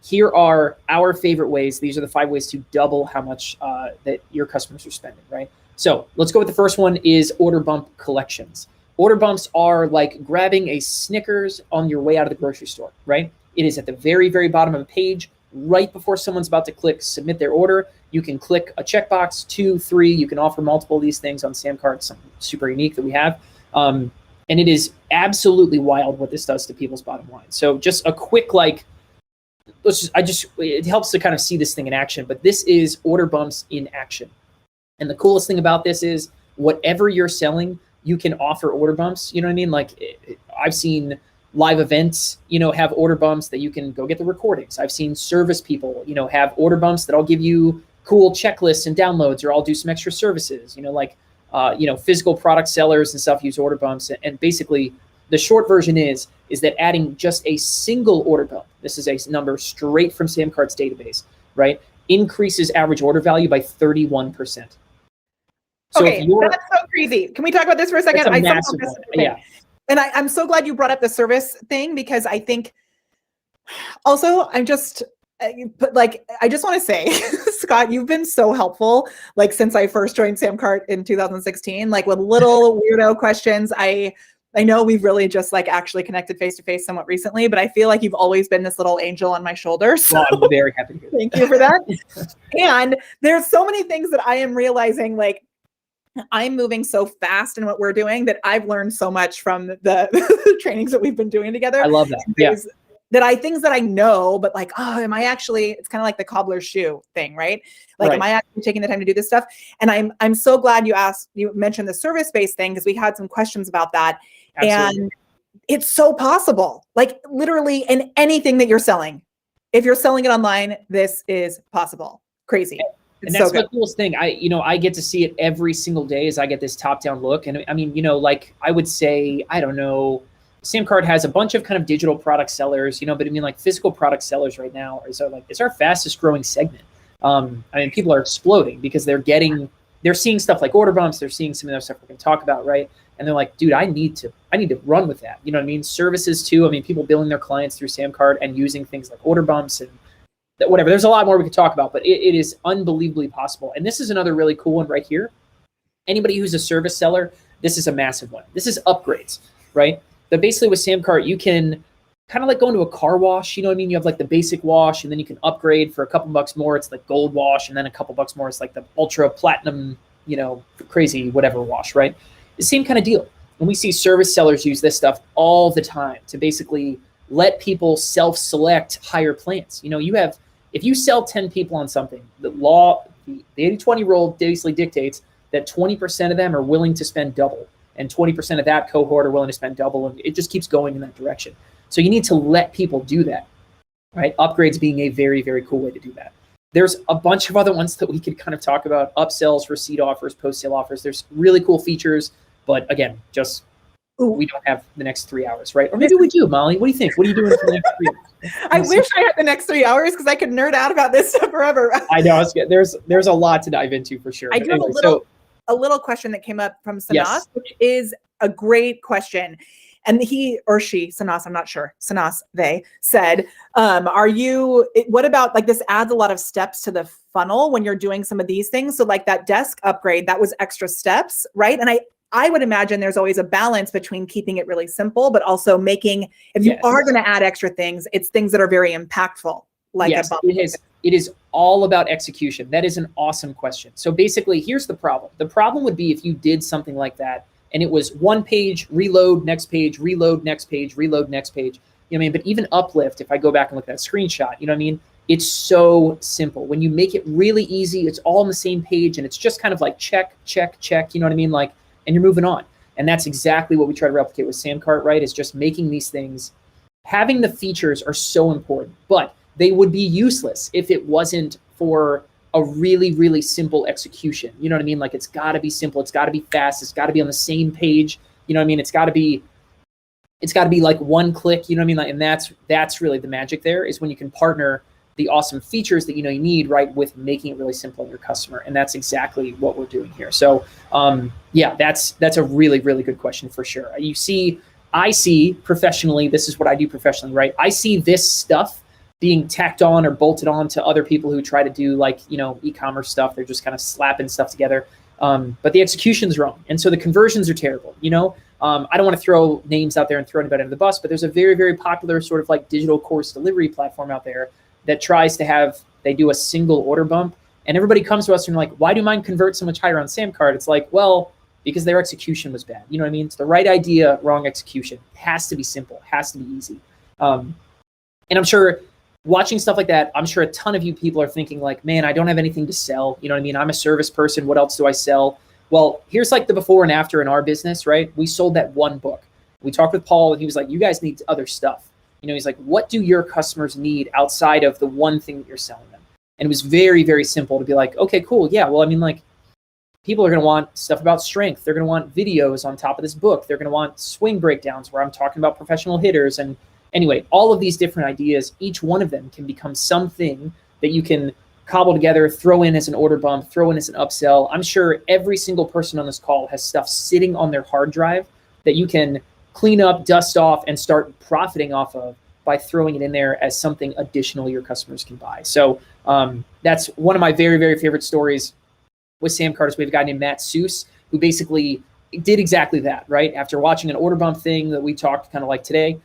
here are our favorite ways. These are the 5 ways to double how much that your customers are spending, right? So let's go with the first one is order bump collections. Order bumps are like grabbing a Snickers on your way out of the grocery store, right? It is at the very, very bottom of a page, right before someone's about to click submit their order. You can click a checkbox, 2, 3. You can offer multiple of these things on SamCart, something super unique that we have. And it is absolutely wild what this does to people's bottom line. So just a quick, it helps to kind of see this thing in action, but this is order bumps in action. And the coolest thing about this is whatever you're selling, you can offer order bumps. You know what I mean? Like I've seen live events, have order bumps that you can go get the recordings. I've seen service people, have order bumps that I'll give you cool checklists and downloads, or I'll do some extra services, physical product sellers and stuff use order bumps. And basically the short version is that adding just a single order bump, this is a number straight from SamCart's database, right, increases average order value by 31%. So okay, that's so crazy. Can we talk about this for a second? Yeah. And I'm so glad you brought up the service thing, because I think also I just want to say, Scott, you've been so helpful, like since I first joined SamCart in 2016, like with little weirdo questions. I know we've really just like actually connected face to face somewhat recently, but I feel like you've always been this little angel on my shoulder. So well, I'm very happy to hear that. Thank you for that. And there's so many things that I am realizing, like, I'm moving so fast in what we're doing that I've learned so much from the trainings that we've been doing together. I love that. Yeah. Things that I know, but like, oh, am I actually, it's kind of like the cobbler's shoe thing, right? Like, Am I actually taking the time to do this stuff? And I'm so glad you mentioned the service-based thing, because we had some questions about that. Absolutely. And it's so possible, like literally in anything that you're selling. If you're selling it online, this is possible. Crazy. And that's the coolest thing. I get to see it every single day as I get this top-down look. And I mean, like I would say, I don't know, SamCart has a bunch of kind of digital product sellers, but I mean, like physical product sellers right now it's our fastest growing segment. I mean, people are exploding because they're seeing stuff like order bumps. They're seeing some of the stuff we're going to talk about, right? And they're like, dude, I need to run with that. You know what I mean? Services too. I mean, people billing their clients through SamCart and using things like order bumps and whatever. There's a lot more we could talk about, but it is unbelievably possible. And this is another really cool one right here. Anybody who's a service seller, this is a massive one. This is upgrades, right? But basically with SamCart, you can kind of like go into a car wash. You know what I mean? You have like the basic wash, and then you can upgrade for a couple bucks more. It's like gold wash, and then a couple bucks more. It's like the ultra platinum, crazy whatever wash, right? The same kind of deal. And we see service sellers use this stuff all the time to basically let people self-select higher plans. If you sell 10 people on something, the 80-20 rule basically dictates that 20% of them are willing to spend double, and 20% of that cohort are willing to spend double, and it just keeps going in that direction. So you need to let people do that, right? Upgrades being a very, very cool way to do that. There's a bunch of other ones that we could kind of talk about: upsells, receipt offers, post-sale offers. There's really cool features, but again, just Ooh. we don't have the next 3 hours, right? Or maybe we do, Molly. What do you think? What are you doing for the next 3 hours? I wish I had the next 3 hours because I could nerd out about this stuff forever. I know. There's a lot to dive into for sure. I But do have anyway, a little question that came up from Sanas, Yes. which is a great question. And he or she, Sanas, I'm not sure, Sanas, they said, what about like this adds a lot of steps to the funnel when you're doing some of these things? So like that desk upgrade, that was extra steps, right? And I would imagine there's always a balance between keeping it really simple, but also making, if you Yes. are going to add extra things, it's things that are very impactful. Like Yes, it is all about execution. That is an awesome question. So basically, here's the problem. The problem would be if you did something like that and it was one page, reload, next page, reload, next page, reload, next page. You know what I mean? But even Uplift, if I go back and look at that screenshot, you know what I mean? It's so simple. When you make it really easy, it's all on the same page and it's just kind of like check, check, check, you know what I mean? Like, and you're moving on. And that's exactly what we try to replicate with SamCart, right? Is just making these things, having the features are so important, but they would be useless if it wasn't for a really, really simple execution. You know what I mean? Like it's got to be simple. It's got to be fast. It's got to be on the same page. You know what I mean? It's got to be like one click. You know what I mean? Like, and that's really the magic there is when you can partner the awesome features that you need, right, with making it really simple on your customer. And that's exactly what we're doing here. So yeah, that's a really, really good question for sure. I see professionally, this is what I do professionally, right? I see this stuff being tacked on or bolted on to other people who try to do like, e-commerce stuff. They're just kind of slapping stuff together. But the execution's wrong. And so the conversions are terrible. I don't want to throw names out there and throw anybody under the bus, but there's a very, very popular sort of like digital course delivery platform out there that tries to they do a single order bump. And everybody comes to us and like, why do mine convert so much higher on SamCart? It's like, well, because their execution was bad. You know what I mean? It's the right idea, wrong execution. It has to be simple, it has to be easy. And I'm sure watching stuff like that, I'm sure a ton of you people are thinking like, man, I don't have anything to sell. You know what I mean? I'm a service person. What else do I sell? Well, here's like the before and after in our business, right? We sold that one book. We talked with Paul and he was like, you guys need other stuff. He's like, what do your customers need outside of the one thing that you're selling them? And it was very, very simple to be like, okay, cool. Yeah. Well, I mean, like people are going to want stuff about strength. They're going to want videos on top of this book. They're going to want swing breakdowns where I'm talking about professional hitters. And anyway, all of these different ideas, each one of them can become something that you can cobble together, throw in as an order bump, throw in as an upsell. I'm sure every single person on this call has stuff sitting on their hard drive that you can clean up, dust off, and start profiting off of by throwing it in there as something additional your customers can buy. So that's one of my very, very favorite stories with SamCart. We have a guy named Matt Seuss who basically did exactly that, right? After watching an order bump thing that we talked kind of like today,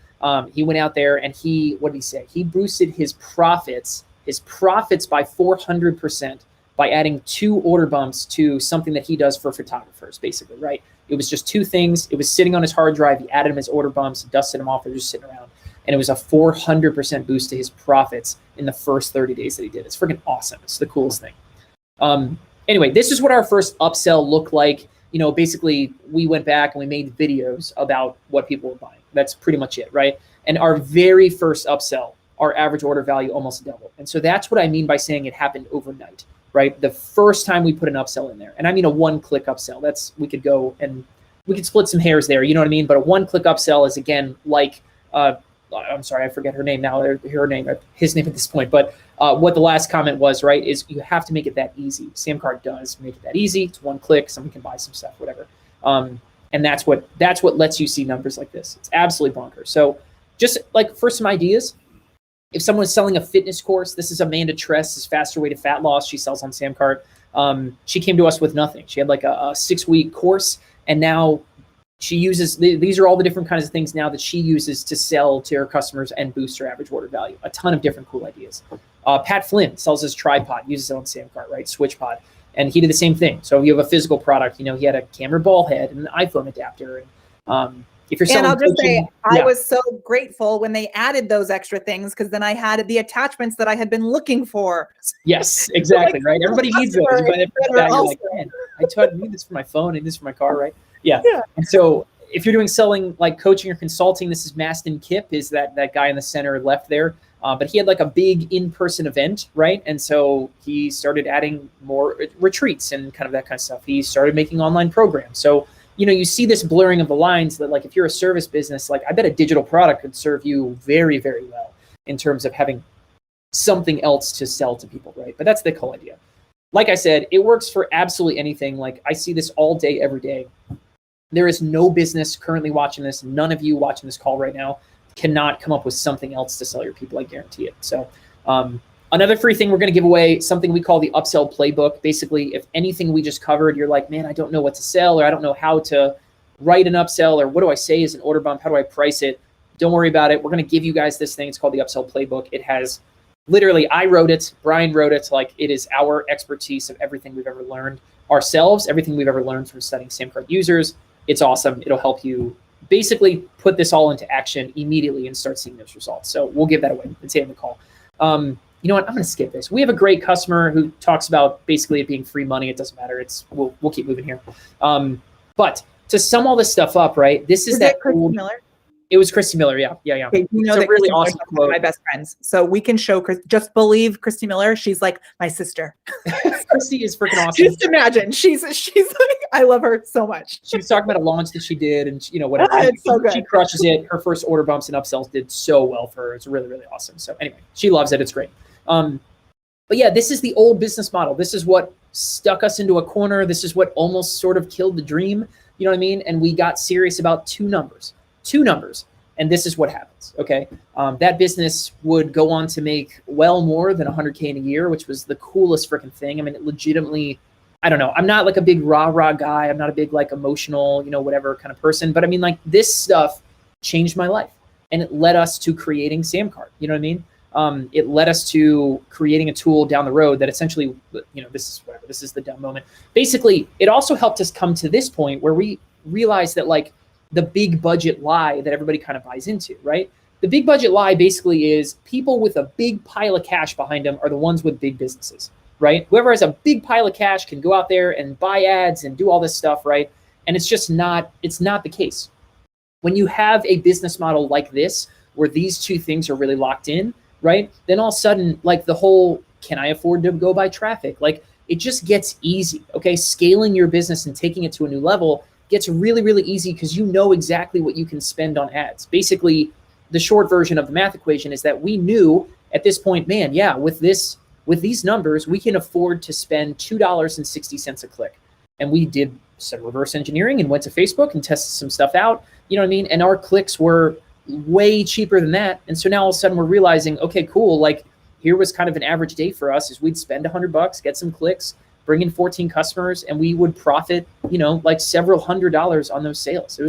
he went out there and what did he say? He boosted his profits by 400% by adding 2 order bumps to something that he does for photographers, basically, right? It was just 2 things. It was sitting on his hard drive. He added them as order bumps, dusted them off. They're just sitting around. And it was a 400% boost to his profits in the first 30 days that he did. It's freaking awesome. It's the coolest thing. Anyway, this is what our first upsell looked like. Basically, we went back and we made videos about what people were buying. That's pretty much it, right? And our very first upsell, our average order value almost doubled. And so that's what I mean by saying it happened overnight, right? The first time we put an upsell in there, and I mean a one-click upsell. We could go and we could split some hairs there, you know what I mean? But a one-click upsell is again like, I'm sorry, I forget her name now, his name at this point. But what the last comment was, right, is you have to make it that easy. SamCart does make it that easy. It's one click. Someone can buy some stuff, whatever. And that's what lets you see numbers like this. It's absolutely bonkers. So just like for some ideas, if someone's selling a fitness course, this is Amanda Tress's Faster Way to Fat Loss. She sells on SamCart. She came to us with nothing. She had like a 6-week course, and now she uses, these are all the different kinds of things now that she uses to sell to her customers and boost her average order value. A ton of different cool ideas. Pat Flynn sells his tripod, uses it on SamCart, right? SwitchPod. And he did the same thing. So if you have a physical product, he had a camera ball head and an iPhone adapter. And if you're selling, and I'll just say, I was so grateful when they added those extra things, because then I had the attachments that I had been looking for. Yes, exactly, right? Everybody needs those. But you're like, man, I need this for my phone and this for my car, right? Yeah. And so if you're doing selling like coaching or consulting, this is Maston Kipp, is that guy in the center left there. But he had like a big in-person event, right? And so he started adding more retreats and kind of that kind of stuff. He started making online programs. So you see this blurring of the lines that like if you're a service business, like I bet a digital product could serve you very, very well in terms of having something else to sell to people, right? But that's the whole idea. Like I said, it works for absolutely anything. Like I see this all day, every day. There is no business currently watching this. None of you watching this call right now cannot come up with something else to sell your people. I guarantee it. So another free thing we're going to give away, something we call the upsell playbook. Basically, if anything we just covered, you're like, man, I don't know what to sell, or I don't know how to write an upsell, or what do I say is an order bump? How do I price it? Don't worry about it. We're going to give you guys this thing. It's called the upsell playbook. It has literally, I wrote it, Brian wrote it. Like it is our expertise of everything we've ever learned ourselves, everything we've ever learned from studying SamCart users. It's awesome. It'll help you basically put this all into action immediately and start seeing those results. So we'll give that away. Let's say in the call. You know what? I'm going to skip this. We have a great customer who talks about basically it being free money. It doesn't matter. We'll keep moving here. But to sum all this stuff up, right? This is that Christy Miller? It was Christy Miller. Yeah. Okay, you know, it's a really awesome quote. My best friends. So we can show just believe Christy Miller. She's like my sister. Christy is freaking awesome. Just imagine. She's like, I love her so much. She was talking about a launch that she did, and whatever. It's so good. She crushes it. Her first order bumps and upsells did so well for her. It's really, really awesome. So anyway, she loves it. It's great. But yeah, this is the old business model. This is what stuck us into a corner. This is what almost sort of killed the dream. You know what I mean? And we got serious about two numbers. And this is what happens. Okay. That business would go on to make well more than $100K in a year, which was the coolest freaking thing. I mean, it legitimately, I don't know. I'm not like a big rah guy. I'm not a big like emotional, whatever kind of person. But I mean, like this stuff changed my life, and it led us to creating SamCart. You know what I mean? It led us to creating a tool down the road that essentially, this is the dumb moment. Basically, it also helped us come to this point where we realized that like the big budget lie that everybody kind of buys into, right? The big budget lie basically is people with a big pile of cash behind them are the ones with big businesses, right? Whoever has a big pile of cash can go out there and buy ads and do all this stuff, right? And it's not the case. When you have a business model like this, where these two things are really locked in, right? Then all of a sudden, like the whole, can I afford to go buy traffic? Like it just gets easy, okay? Scaling your business and taking it to a new level gets really, really easy because you know exactly what you can spend on ads. Basically, the short version of the math equation is that we knew at this point, man, yeah, with these numbers, we can afford to spend $2.60 a click. And we did some reverse engineering and went to Facebook and tested some stuff out, you know what I mean? And our clicks were way cheaper than that. And so now all of a sudden we're realizing, okay, cool. Like here was kind of an average day for us is we'd spend $100, get some clicks, bring in 14 customers, and we would profit, like several $100s on those sales.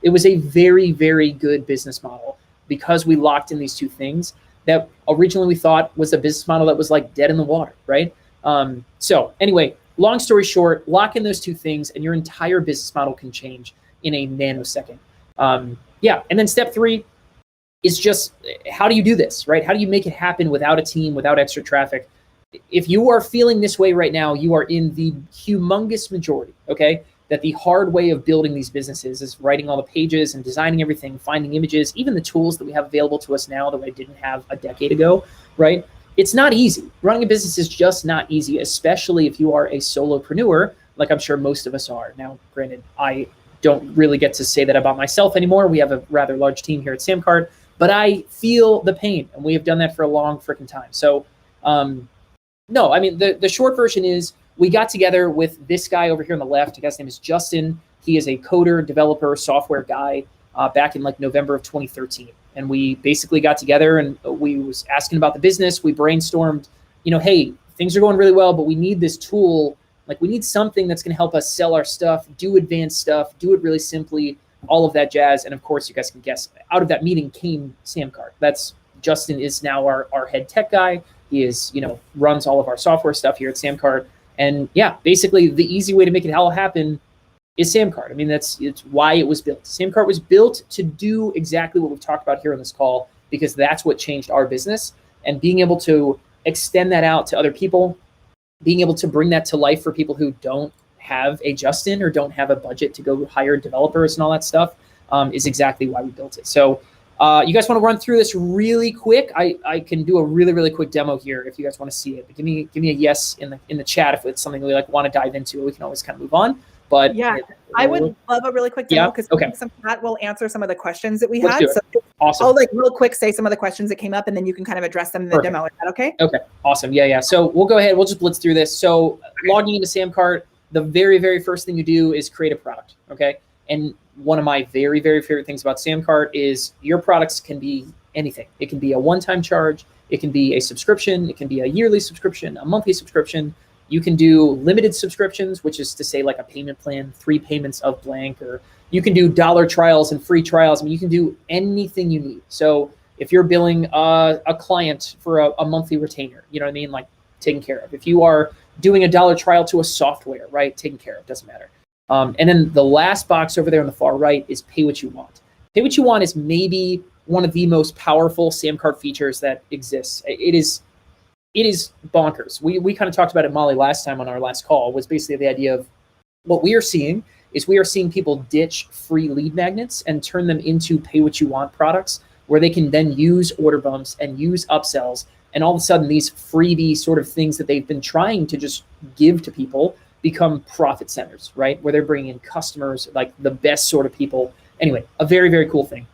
It was a very, very good business model because we locked in these two things that originally we thought was a business model that was like dead in the water, right? So anyway, long story short, lock in those two things and your entire business model can change in a nanosecond. Yeah. And then step 3 is just how do you do this, right? How do you make it happen without a team, without extra traffic? If you are feeling this way right now, you are in the humongous majority, okay? That the hard way of building these businesses is writing all the pages and designing everything, finding images, even the tools that we have available to us now that I didn't have a decade ago, right? It's not easy. Running a business is just not easy, especially if you are a solopreneur, like I'm sure most of us are. Now, granted, I don't really get to say that about myself anymore. We have a rather large team here at SamCart, but I feel the pain, and we have done that for a long freaking time. So, no, I mean, the short version is we got together with this guy over here on the left. The guy's name is Justin. He is a coder, developer, software guy back in like November of 2013. And we basically got together and we was asking about the business. We brainstormed, hey, things are going really well, but we need this tool. Like we need something that's going to help us sell our stuff, do advanced stuff, do it really simply, all of that jazz. And of course, you guys can guess, out of that meeting came SamCart. Justin is now our head tech guy. He is, runs all of our software stuff here at SamCart. And yeah, basically the easy way to make it all happen is SamCart. I mean, it's why it was built. SamCart was built to do exactly what we've talked about here on this call, because that's what changed our business. And being able to extend that out to other people, being able to bring that to life for people who don't have a Justin or don't have a budget to go hire developers and all that stuff is exactly why we built it. So you guys want to run through this really quick? I can do a really, really quick demo here if you guys want to see it. But give me a yes in the chat if it's something we want to dive into. We can always kind of move on. But yeah, I would love a really quick demo because that will answer some of the questions that we had. Do it. So awesome. I'll like real quick say some of the questions that came up, and then you can kind of address them in the demo. Is that okay? Okay, awesome. Yeah. So we'll go ahead. We'll just blitz through this. So logging into SamCart, the very, very first thing you do is create a product. Okay. And one of my very, very favorite things about SamCart is your products can be anything. It can be a one-time charge. It can be a subscription. It can be a yearly subscription, a monthly subscription. You can do limited subscriptions, which is to say like a payment plan, 3 payments of blank, or you can do dollar trials and free trials. I mean, you can do anything you need. So if you're billing a client for a monthly retainer, you know what I mean? Like taken care of. If you are doing a dollar trial to a software, right? Taken care of, doesn't matter. And then the last box over there on the far right is pay what you want. Pay what you want is maybe one of the most powerful SamCart features that exists. It is bonkers. We kind of talked about it, Molly, last time on our last call, was basically the idea of what we are seeing is we are seeing people ditch free lead magnets and turn them into pay what you want products where they can then use order bumps and use upsells. And all of a sudden these freebie sort of things that they've been trying to just give to people become profit centers, right? Where they're bringing in customers, like the best sort of people. Anyway, a very, very cool thing.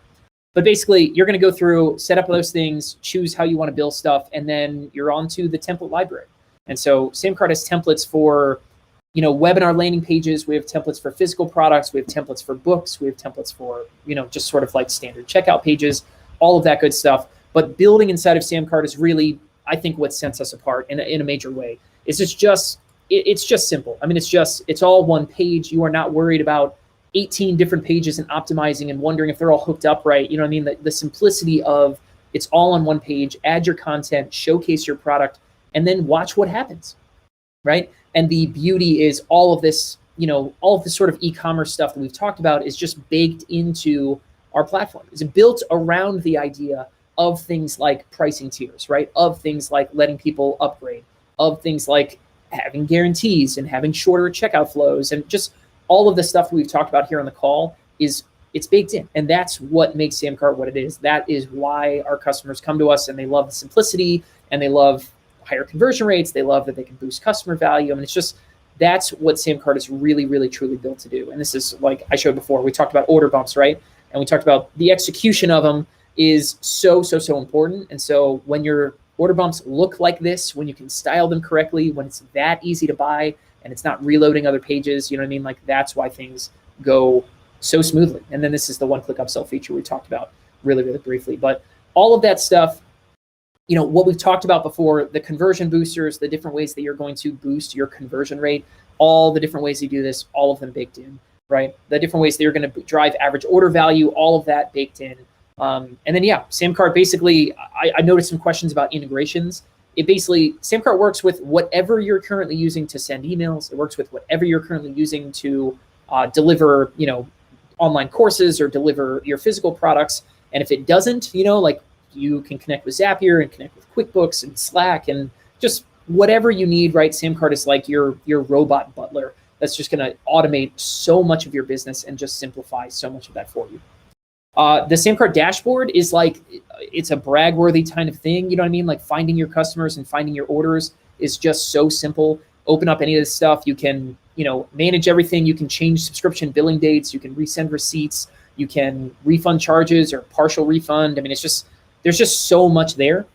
But basically, you're going to go through, set up those things, choose how you want to build stuff, and then you're on to the template library. And so SamCart has templates for, webinar landing pages. We have templates for physical products. We have templates for books. We have templates for, just sort of like standard checkout pages, all of that good stuff. But building inside of SamCart is really, I think, what sets us apart in a major way. It's just simple. I mean, it's all one page. You are not worried about 18 different pages and optimizing and wondering if they're all hooked up right. You know what I mean? The simplicity of it's all on one page, add your content, showcase your product, and then watch what happens, right? And the beauty is all of this, all of this sort of e-commerce stuff that we've talked about is just baked into our platform. It's built around the idea of things like pricing tiers, right? Of things like letting people upgrade, of things like having guarantees and having shorter checkout flows, and just all of the stuff we've talked about here on the call it's baked in. And that's what makes SamCart what it is. That is why our customers come to us and they love the simplicity and they love higher conversion rates. They love that they can boost customer value. I mean, that's what SamCart is really, really, truly built to do. And this is like I showed before, we talked about order bumps, right? And we talked about the execution of them is so important. And so when your order bumps look like this, when you can style them correctly, when it's that easy to buy and it's not reloading other pages, you know what I mean? Like that's why things go so smoothly. And then this is the one-click upsell feature we talked about really, really briefly. But all of that stuff, what we've talked about before, the conversion boosters, the different ways that you're going to boost your conversion rate, all the different ways you do this, all of them baked in, right? The different ways that you're going to drive average order value, all of that baked in. And then, SamCart basically, I noticed some questions about integrations. SamCart works with whatever you're currently using to send emails. It works with whatever you're currently using to deliver, online courses or deliver your physical products. And if it doesn't, like you can connect with Zapier and connect with QuickBooks and Slack and just whatever you need, right? SamCart is like your robot butler that's just going to automate so much of your business and just simplify so much of that for you. The SamCart dashboard is like, it's a brag-worthy kind of thing. You know what I mean? Like finding your customers and finding your orders is just so simple. Open up any of this stuff. You can, manage everything. You can change subscription billing dates. You can resend receipts. You can refund charges or partial refund. I mean, there's just so much there.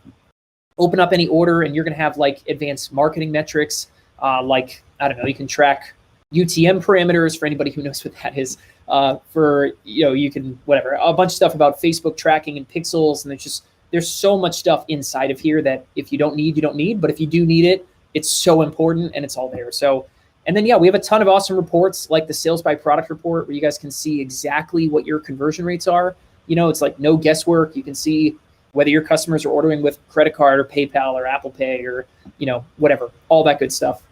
Open up any order and you're going to have like advanced marketing metrics. Like, I don't know, you can track UTM parameters for anybody who knows what that is. You can, whatever, a bunch of stuff about Facebook tracking and pixels. And there's so much stuff inside of here that if you don't need, you don't need. But if you do need it, it's so important and it's all there. So, and then, we have a ton of awesome reports like the sales by product report where you guys can see exactly what your conversion rates are. It's like no guesswork. You can see whether your customers are ordering with credit card or PayPal or Apple Pay or, whatever, all that good stuff.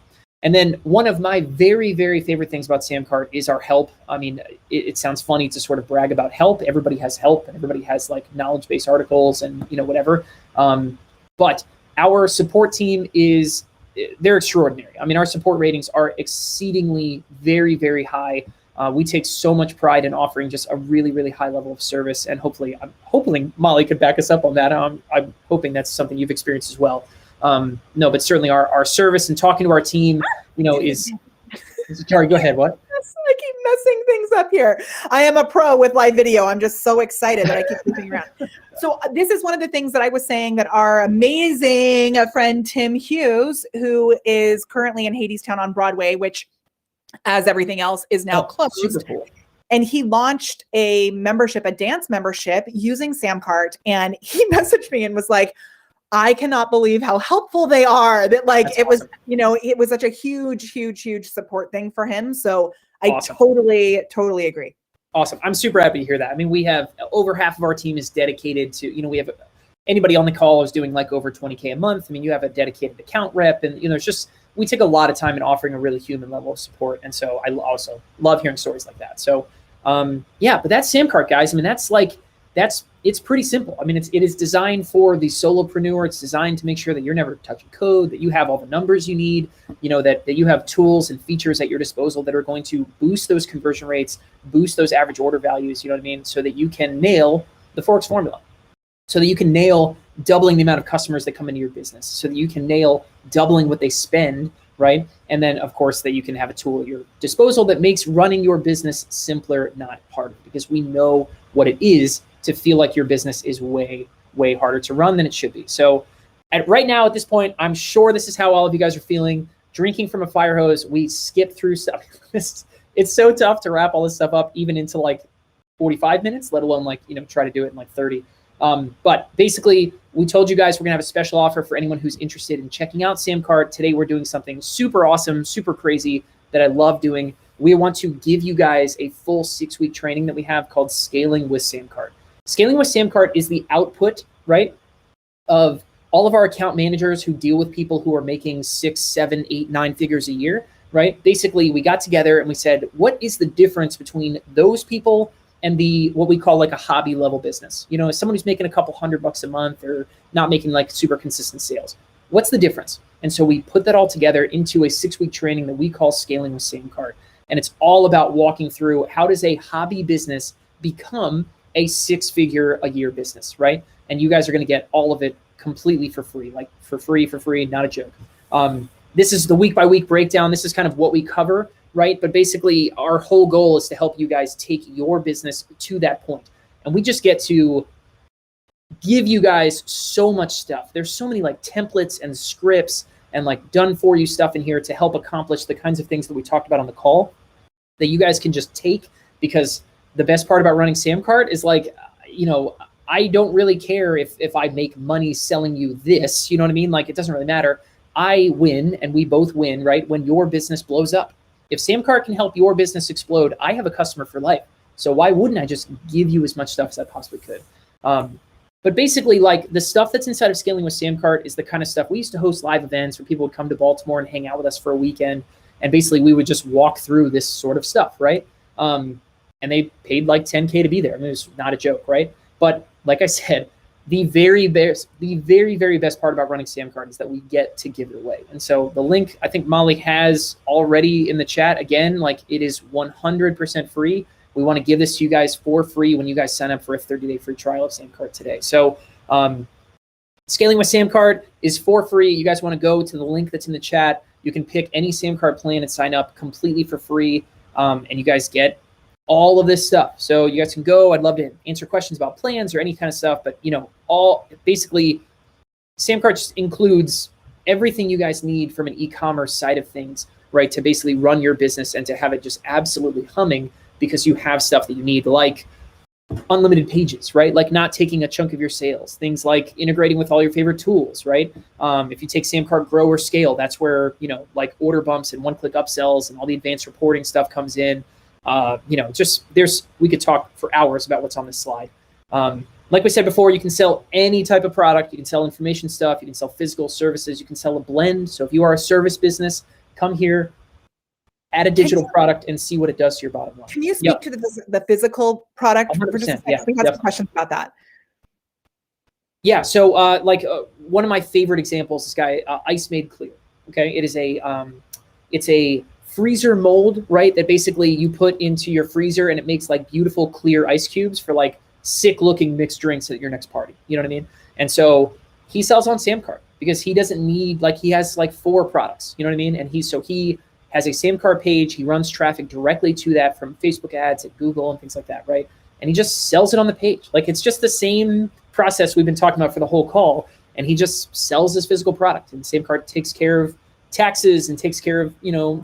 And then one of my very, very favorite things about SamCart is our help. I mean, it sounds funny to sort of brag about help. Everybody has help and everybody has like knowledge-based articles and, whatever. But our support team they're extraordinary. I mean, our support ratings are exceedingly very, very high. We take so much pride in offering just a really, really high level of service. And I'm hoping Molly could back us up on that. I'm hoping that's something you've experienced as well. No, but certainly our service and talking to our team, is sorry, go ahead. What? I keep messing things up here. I am a pro with live video. I'm just so excited that I keep moving around. So this is one of the things that I was saying that our amazing friend Tim Hughes, who is currently in Hadestown on Broadway, which, as everything else, is now closed. Super cool. And he launched a membership, a dance membership using SamCart. And he messaged me and was like, I cannot believe how helpful they are. That like, That's it awesome. was, it was such a huge support thing for him. So Awesome. I totally agree. Awesome. I'm super happy to hear that. I mean, we have over half of our team is dedicated to, we have anybody on the call is doing like over 20K a month. I mean, you have a dedicated account rep, and, it's just, we take a lot of time in offering a really human level of support. And so I also love hearing stories like that. So but that's SamCart, guys. I mean, it's pretty simple. I mean, it is designed for the solopreneur. It's designed to make sure that you're never touching code, that you have all the numbers you need, that you have tools and features at your disposal that are going to boost those conversion rates, boost those average order values, you know what I mean? So that you can nail the Forex formula, so that you can nail doubling the amount of customers that come into your business, so that you can nail doubling what they spend, right? And then, of course, that you can have a tool at your disposal that makes running your business simpler, not harder, because we know what it is to feel like your business is way, way harder to run than it should be. So right now, at this point, I'm sure this is how all of you guys are feeling. Drinking from a fire hose, we skip through stuff. It's so tough to wrap all this stuff up, even into like 45 minutes, let alone like, try to do it in like 30. But basically, we told you guys we're gonna have a special offer for anyone who's interested in checking out SamCart. Today, we're doing something super awesome, super crazy that I love doing. We want to give you guys a full 6-week training that we have called Scaling with SamCart. Scaling with SamCart is the output, right, of all of our account managers who deal with people who are making 6, 7, 8, 9 figures a year, right? Basically, we got together and we said, what is the difference between those people and what we call like a hobby level business? Someone who's making a couple $100 a month or not making like super consistent sales. What's the difference? And so we put that all together into a 6-week training that we call Scaling with SamCart. And it's all about walking through how does a hobby business become a 6-figure a year business, right? And you guys are going to get all of it completely for free, like for free, not a joke. This is the week by week breakdown. This is kind of what we cover, right? But basically our whole goal is to help you guys take your business to that point. And we just get to give you guys so much stuff. There's so many like templates and scripts and like done for you stuff in here to help accomplish the kinds of things that we talked about on the call that you guys can just take, because the best part about running SamCart is like, I don't really care if I make money selling you this, you know what I mean? Like, it doesn't really matter. I win and we both win, right? When your business blows up. If SamCart can help your business explode, I have a customer for life. So why wouldn't I just give you as much stuff as I possibly could? But basically, like, the stuff that's inside of Scaling with SamCart is the kind of stuff we used to host live events where people would come to Baltimore and hang out with us for a weekend. And basically we would just walk through this sort of stuff, right? And they paid like 10K to be there. I mean, it's not a joke, right? But like I said, the very best part about running SamCart is that we get to give it away. And so the link, I think Molly has already in the chat. Again, like, it is 100% free. We want to give this to you guys for free when you guys sign up for a 30-day free trial of SamCart today. So Scaling with SamCart is for free. You guys want to go to the link that's in the chat. You can pick any SamCart plan and sign up completely for free. And you guys get all of this stuff. So you guys can go. I'd love to answer questions about plans or any kind of stuff, but basically SamCart just includes everything you guys need from an e-commerce side of things, right? To basically run your business and to have it just absolutely humming, because you have stuff that you need, like unlimited pages, right? Like not taking a chunk of your sales, things like integrating with all your favorite tools, right? If you take SamCart Grow or Scale, that's where, like order bumps and one-click upsells and all the advanced reporting stuff comes in. We could talk for hours about what's on this slide. Like we said before, you can sell any type of product. You can sell information stuff. You can sell physical services. You can sell a blend. So if you are a service business, come here, add a digital product and see what it does to your bottom line. Can you speak to the physical product? 100%, We have some questions about that. Yeah. So one of my favorite examples, this guy, Ice Made Clear. Okay. It is it's a freezer mold, right? That basically you put into your freezer and it makes like beautiful clear ice cubes for like sick looking mixed drinks at your next party. You know what I mean? And so he sells on SamCart because he doesn't need, like, he has like 4 products, you know what I mean? And he has a SamCart page. He runs traffic directly to that from Facebook ads at Google and things like that, right? And he just sells it on the page. Like, it's just the same process we've been talking about for the whole call. And he just sells his physical product, and SamCart takes care of taxes and takes care of,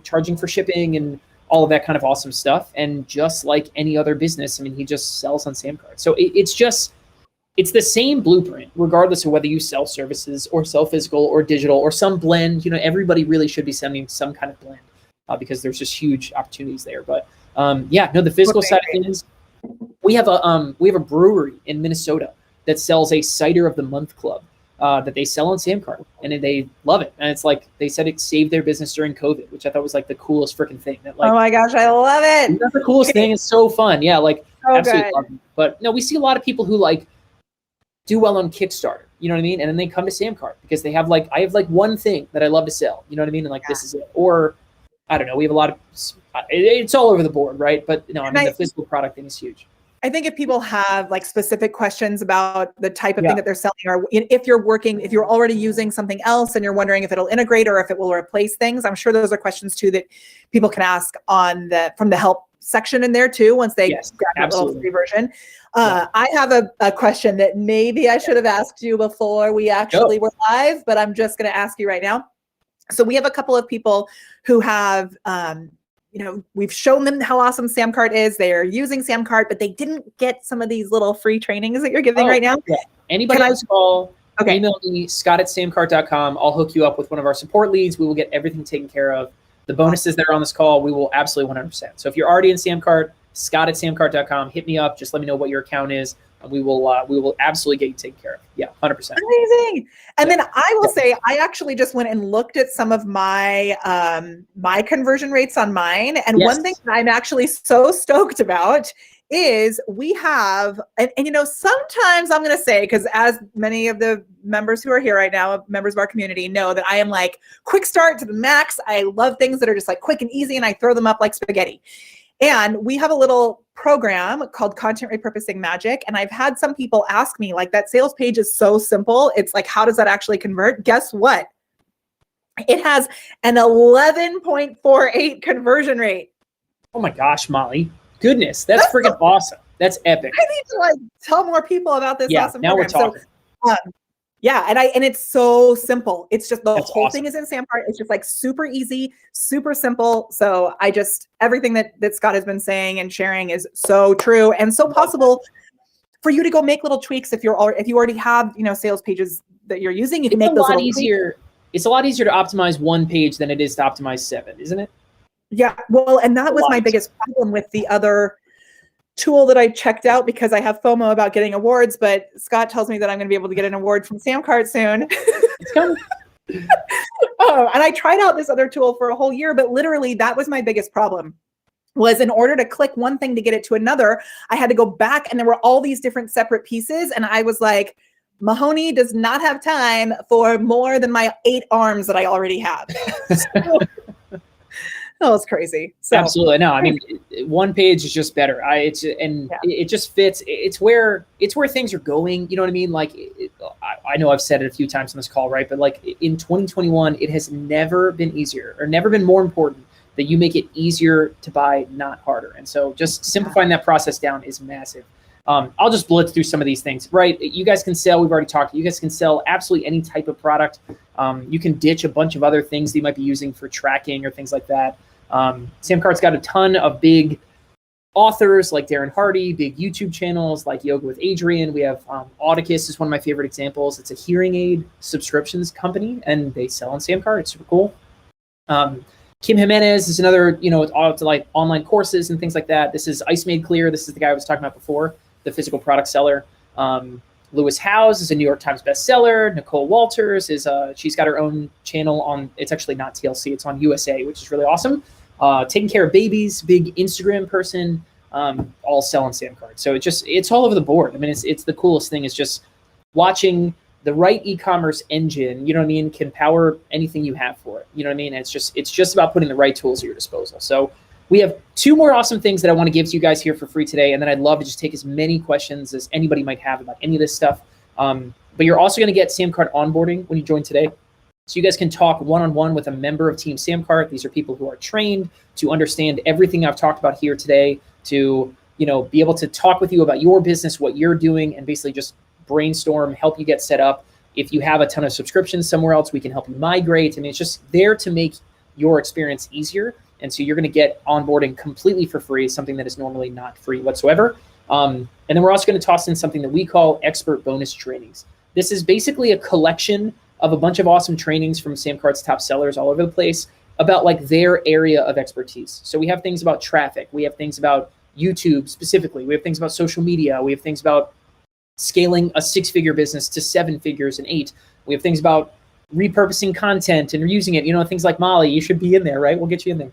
charging for shipping and all of that kind of awesome stuff. And just like any other business, I mean, he just sells on SamCart. So it's the same blueprint, regardless of whether you sell services or sell physical or digital or some blend. Everybody really should be sending some kind of blend because there's just huge opportunities there. But the physical side of things, we have a brewery in Minnesota that sells a Cider of the Month club that they sell on SamCart, and they love it. And it's like, they said it saved their business during COVID, which I thought was like the coolest freaking thing. That, like, oh my gosh, I love it. That's the coolest thing. It's so fun. Yeah, like, so absolutely good. love it. But no, we see a lot of people who like do well on Kickstarter, you know what I mean? And then they come to SamCart because they have I have one thing that I love to sell, you know what I mean? And this is it. Or I don't know, we have a lot of, it's all over the board, right? But no, I mean, the physical product thing is huge. I think if people have specific questions about the type of thing that they're selling, or if you're already using something else and you're wondering if it'll integrate or if it will replace things, I'm sure those are questions too that people can ask from the help section in there too, once they grab that little free version. I have a question that maybe I should have asked you before we actually were live, but I'm just going to ask you right now. So we have a couple of people who have, we've shown them how awesome SamCart is. They are using SamCart, but they didn't get some of these little free trainings that you're giving right now. Yeah. Anybody on this call, email me, Scott@SamCart.com. I'll hook you up with one of our support leads. We will get everything taken care of. The bonuses that are on this call, we will absolutely 100%. So if you're already in SamCart, Scott@SamCart.com, hit me up. Just let me know what your account is, and we will absolutely get you taken care of. Yeah, 100%. Amazing. And then I will say, I actually just went and looked at some of my my conversion rates on mine. And one thing that I'm actually so stoked about is we have, and sometimes I'm going to say, because as many of the members who are here right now, members of our community, know that I am like quick start to the max. I love things that are just quick and easy, and I throw them up like spaghetti. And we have a little program called Content Repurposing Magic. And I've had some people ask me, that sales page is so simple. It's like, how does that actually convert? Guess what? It has an 11.48 conversion rate. Oh my gosh, Molly. Goodness, that's freaking awesome. That's epic. I need to tell more people about this awesome now program. we're talking. And it's so simple. It's just the whole awesome. thing is in SamCart. It's just super easy, super simple. So everything that Scott has been saying and sharing is so true and so possible for you to go make little tweaks if you already have sales pages that you're using. You can make those little tweaks. It's a lot easier to optimize one page than it is to optimize 7, isn't it? Yeah. Well, and that was my biggest problem with the other tool that I checked out, because I have FOMO about getting awards, but Scott tells me that I'm going to be able to get an award from SamCart soon. It's coming. And I tried out this other tool for a whole year, but literally that was my biggest problem. Was in order to click one thing to get it to another, I had to go back, and there were all these different separate pieces. And I was like, Mahoney does not have time for more than my 8 arms that I already have. That was crazy. So. Absolutely. No, I mean, one page is just better. It just fits. It's where things are going. You know what I mean? I know I've said it a few times on this call, right? But in 2021, it has never been easier or never been more important that you make it easier to buy, not harder. And so just simplifying that process down is massive. I'll just blitz through some of these things, right? You guys can sell, we've already talked, you guys can sell absolutely any type of product. You can ditch a bunch of other things that you might be using for tracking or things like that. SamCart's got a ton of big authors like Darren Hardy, big YouTube channels like Yoga with Adrian. We have Audicus is one of my favorite examples. It's a hearing aid subscriptions company, and they sell on SamCart. It's super cool. Kim Jimenez is another, it's like online courses and things like that. This is Ice Made Clear. This is the guy I was talking about before, the physical product seller. Lewis Howes is a New York Times bestseller. Nicole Walters is she's got her own channel on, it's actually not TLC, it's on USA, which is really awesome. Taking care of babies, big Instagram person, all sell on SamCart. So it's all over the board. I mean, it's the coolest thing is just watching the right e-commerce engine, you know what I mean, can power anything you have for it. You know what I mean? It's just about putting the right tools at your disposal. So we have 2 more awesome things that I want to give to you guys here for free today. And then I'd love to just take as many questions as anybody might have about any of this stuff. But you're also going to get SamCart onboarding when you join today. So you guys can talk one-on-one with a member of Team SamCart. These are people who are trained to understand everything I've talked about here today, to be able to talk with you about your business, what you're doing, and basically just brainstorm, help you get set up. If you have a ton of subscriptions somewhere else, we can help you migrate. I mean, it's just there to make your experience easier. And so you're going to get onboarding completely for free, something that is normally not free whatsoever. And then we're also going to toss in something that we call expert bonus trainings. This is basically a collection of a bunch of awesome trainings from SamCart's top sellers all over the place about like their area of expertise. So we have things about traffic. We have things about YouTube specifically. We have things about social media. We have things about scaling a 6-figure business to 7 figures and 8. We have things about repurposing content and reusing it. Things like Molly, you should be in there, right? We'll get you in there.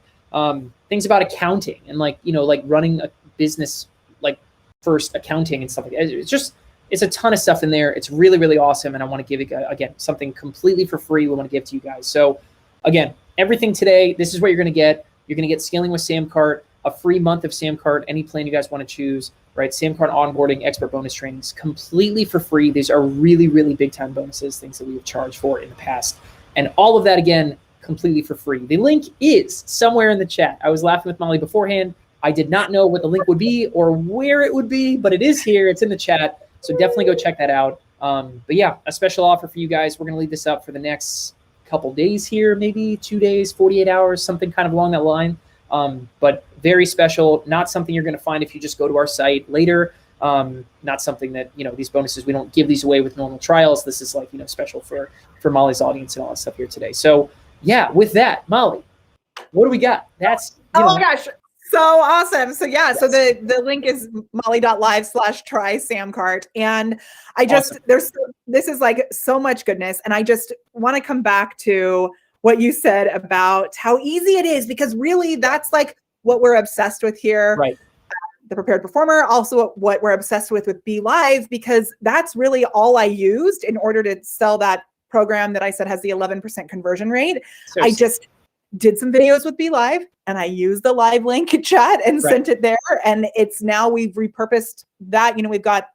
Things about accounting and like running a business, like first accounting and stuff like that. It's a ton of stuff in there. It's really, really awesome. And I want to give it, again, something completely for free we want to give to you guys. So again, everything today, this is what you're going to get. You're going to get Scaling with SamCart, a free month of SamCart, any plan you guys want to choose, right? SamCart onboarding, expert bonus trainings, completely for free. These are really, really big time bonuses, things that we have charged for in the past. And all of that, again, completely for free. The link is somewhere in the chat. I was laughing with Molly beforehand. I did not know what the link would be or where it would be, but it is here. It's in the chat. So definitely go check that out. But yeah, a special offer for you guys. We're going to leave this up for the next couple days here, maybe 2 days, 48 hours, something kind of along that line. But very special, not something you're going to find if you just go to our site later. Not something that, these bonuses, we don't give these away with normal trials. This is like, special for Molly's audience and all that stuff here today. So yeah, with that, Molly, what do we got? That's, oh my gosh. So awesome. So yeah, so the link is molly.live/try SamCart. And I just, this is like so much goodness. And I just want to come back to what you said about how easy it is, because really that's like what we're obsessed with here. Right. The Prepared Performer, also what we're obsessed with Be Live, because that's really all I used in order to sell that program that I said has the 11% conversion rate. So I just did some videos with Be Live and I used the live link chat and sent it there. And it's now we've repurposed that, we've got,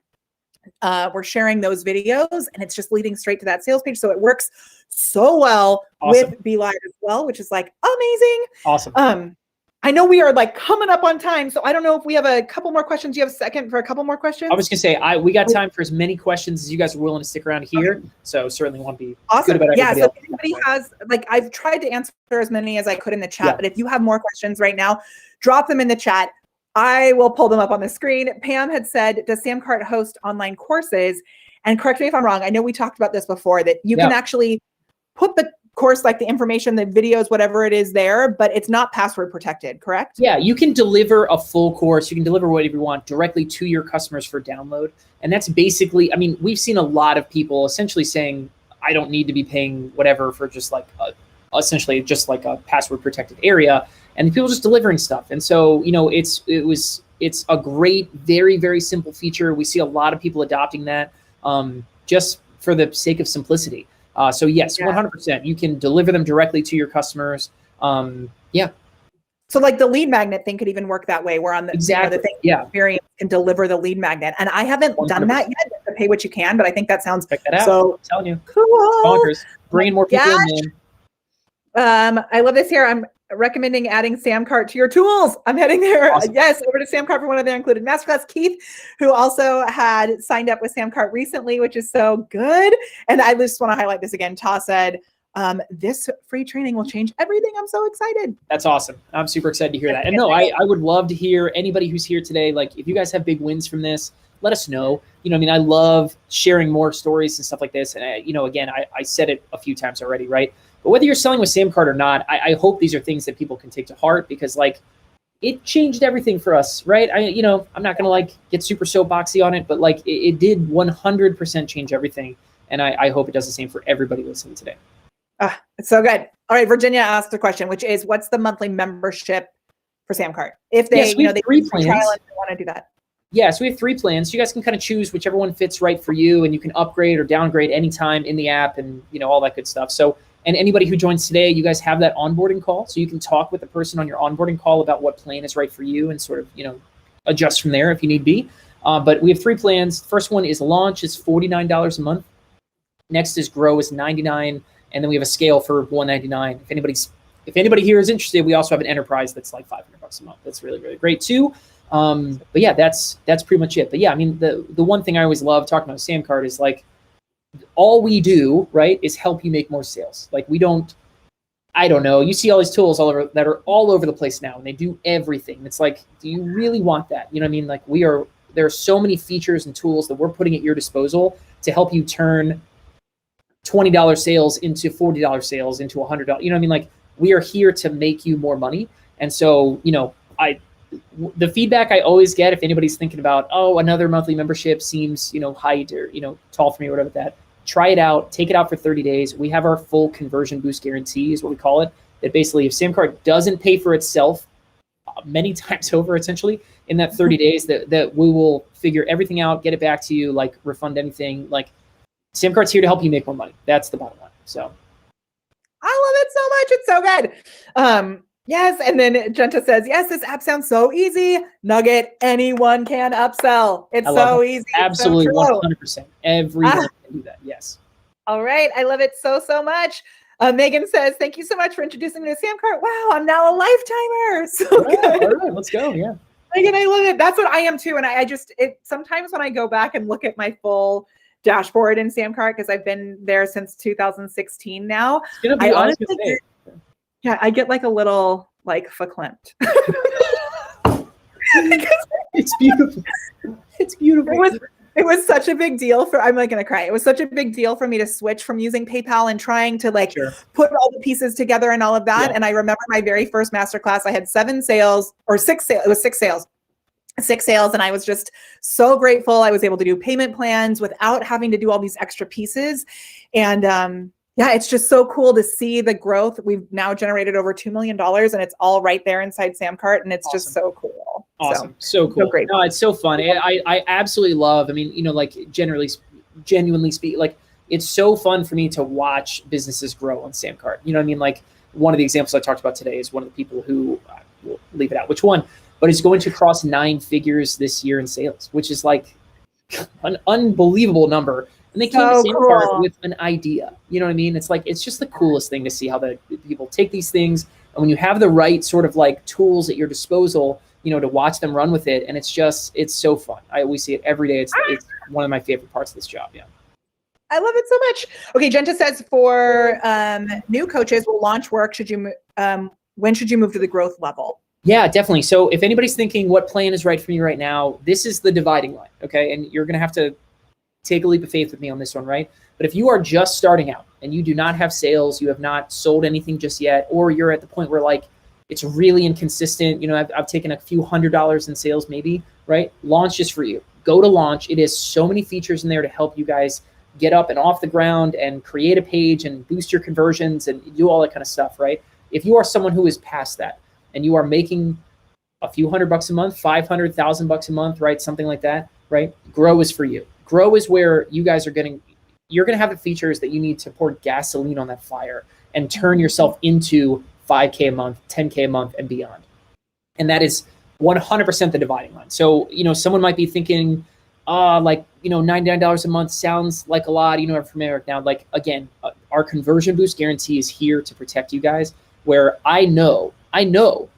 we're sharing those videos and it's just leading straight to that sales page. So it works so well with Be Live as well, which is like amazing. Awesome. I know we are like coming up on time, so I don't know if we have a couple more questions. Do you have a second for a couple more questions? I was gonna say we got time for as many questions as you guys are willing to stick around here. Okay. So certainly want to be awesome. Good about everybody else. If anybody has, I've tried to answer as many as I could in the chat, but if you have more questions right now, drop them in the chat. I will pull them up on the screen. Pam had said, does SamCart host online courses? And correct me if I'm wrong. I know we talked about this before, that you can actually put the course, like the information, the videos, whatever it is there, but it's not password protected, correct? Yeah, you can deliver a full course. You can deliver whatever you want directly to your customers for download. And that's basically, we've seen a lot of people essentially saying, I don't need to be paying whatever for just like essentially just like a password protected area, and people just delivering stuff. And so, it's a great, very, very simple feature. We see a lot of people adopting that just for the sake of simplicity. So yes, 100%. You can deliver them directly to your customers. So like the lead magnet thing could even work that way, where on the, exactly. The thing experience can deliver the lead magnet. And I haven't 100%. Done that yet, to pay what you can, but I think that sounds so I'm telling you. Cool. Bonkers. Bringing more people in, man. I love this here. I'm recommending adding SamCart to your tools. I'm heading there. Awesome. Yes, over to SamCart for one of their included masterclass. Keith, who also had signed up with SamCart recently, which is so good. And I just want to highlight this again. Ta said, this free training will change everything. I'm so excited. That's awesome. I'm super excited to hear that. And no, I would love to hear anybody who's here today. Like, if you guys have big wins from this, let us know. I love sharing more stories and stuff like this. And again, I said it a few times already, right? But whether you're selling with SamCart or not, I hope these are things that people can take to heart, because it changed everything for us, right? I'm not gonna get super soapboxy on it, but it did 100% change everything. And I hope it does the same for everybody listening today. It's so good. All right, Virginia asked a question, which is, what's the monthly membership for SamCart? If they, they have 3 plans. Trial and they want to do that. Yeah, so we have 3 plans. You guys can kind of choose whichever one fits right for you, and you can upgrade or downgrade anytime in the app, and all that good stuff. So, and anybody who joins today, you guys have that onboarding call, so you can talk with the person on your onboarding call about what plan is right for you, and sort of adjust from there if you need be. But we have 3 plans. First one is Launch, is $49 a month. Next is Grow, is $99, And then we have a scale for $199. If anybody here is interested, we also have an enterprise that's like $500 a month. That's really, really great too. But yeah, that's pretty much it. But yeah, I mean, the one thing I always love talking about SamCart is like, all we do, right, is help you make more sales. Like I don't know. You see all these tools all over that are all over the place now, and they do everything. It's like, do you really want that? You know what I mean? Like there are so many features and tools that we're putting at your disposal to help you turn $20 sales into $40 sales into $100. You know what I mean? Like, we are here to make you more money. And so, you know, the feedback I always get, if anybody's thinking about, oh, another monthly membership seems, you know, height or, you know, tall for me or whatever that, try it out, take it out for 30 days. We have our full conversion boost guarantee is what we call it. That basically if SamCart doesn't pay for itself many times over, essentially, in that 30 days, that we will figure everything out, get it back to you, like refund anything. Like, SamCart's here to help you make more money. That's the bottom line. So I love it so much. It's so good. Yes. And then Genta says, yes, this app sounds so easy. Nugget, anyone can upsell. It's so easy. Absolutely. So 100%. Everyone can do that. Yes. All right. I love it so, so much. Megan says, thank you so much for introducing me to SamCart. Wow, I'm now a lifetimer. So good. All right, let's go. Yeah. Megan, I love it. That's what I am too. And I just, sometimes when I go back and look at my full dashboard in SamCart, because I've been there since 2016 now, I honestly I get like a little like verklempt. It's beautiful. It's beautiful. It was such a big deal I'm like going to cry. It was such a big deal for me to switch from using PayPal and trying to like put all the pieces together and all of that. Yeah. And I remember my very first masterclass, I had 6 sales. It was 6 sales. 6 sales. And I was just so grateful. I was able to do payment plans without having to do all these extra pieces. And yeah, it's just so cool to see the growth. We've now generated over $2 million and it's all right there inside SamCart. And it's just so cool. Awesome. So cool. So great. No, it's so fun. I absolutely love, I mean, you know, like genuinely speak, like it's so fun for me to watch businesses grow on SamCart. You know what I mean? Like one of the examples I talked about today is one of the people who, we'll leave it out which one, but is going to cross 9 figures this year in sales, which is like an unbelievable number. And they came to SamCart with an idea. You know what I mean? It's like, it's just the coolest thing to see how the people take these things. And when you have the right sort of like tools at your disposal, you know, to watch them run with it. And it's so fun. We see it every day. It's one of my favorite parts of this job. Yeah. I love it so much. Okay. Genta says for new coaches will launch work. When should you move to the growth level? Yeah, definitely. So if anybody's thinking what plan is right for me right now, this is the dividing line. Okay. And you're going to have to take a leap of faith with me on this one, right? But if you are just starting out and you do not have sales, you have not sold anything just yet, or you're at the point where like it's really inconsistent, you know, I've taken a few $100s in sales maybe, right? Launch is for you. Go to Launch. It has so many features in there to help you guys get up and off the ground and create a page and boost your conversions and do all that kind of stuff, right? If you are someone who is past that and you are making a few $100 a month, 500, $1,000 a month, right? Something like that, right? Grow is for you. Grow is where you guys are you're going to have the features that you need to pour gasoline on that fire and turn yourself into 5K a month, 10K a month and beyond. And that is 100% the dividing line. So, you know, someone might be thinking, like, you know, $99 a month sounds like a lot, you know, from Eric now, like, again, our conversion boost guarantee is here to protect you guys, where I know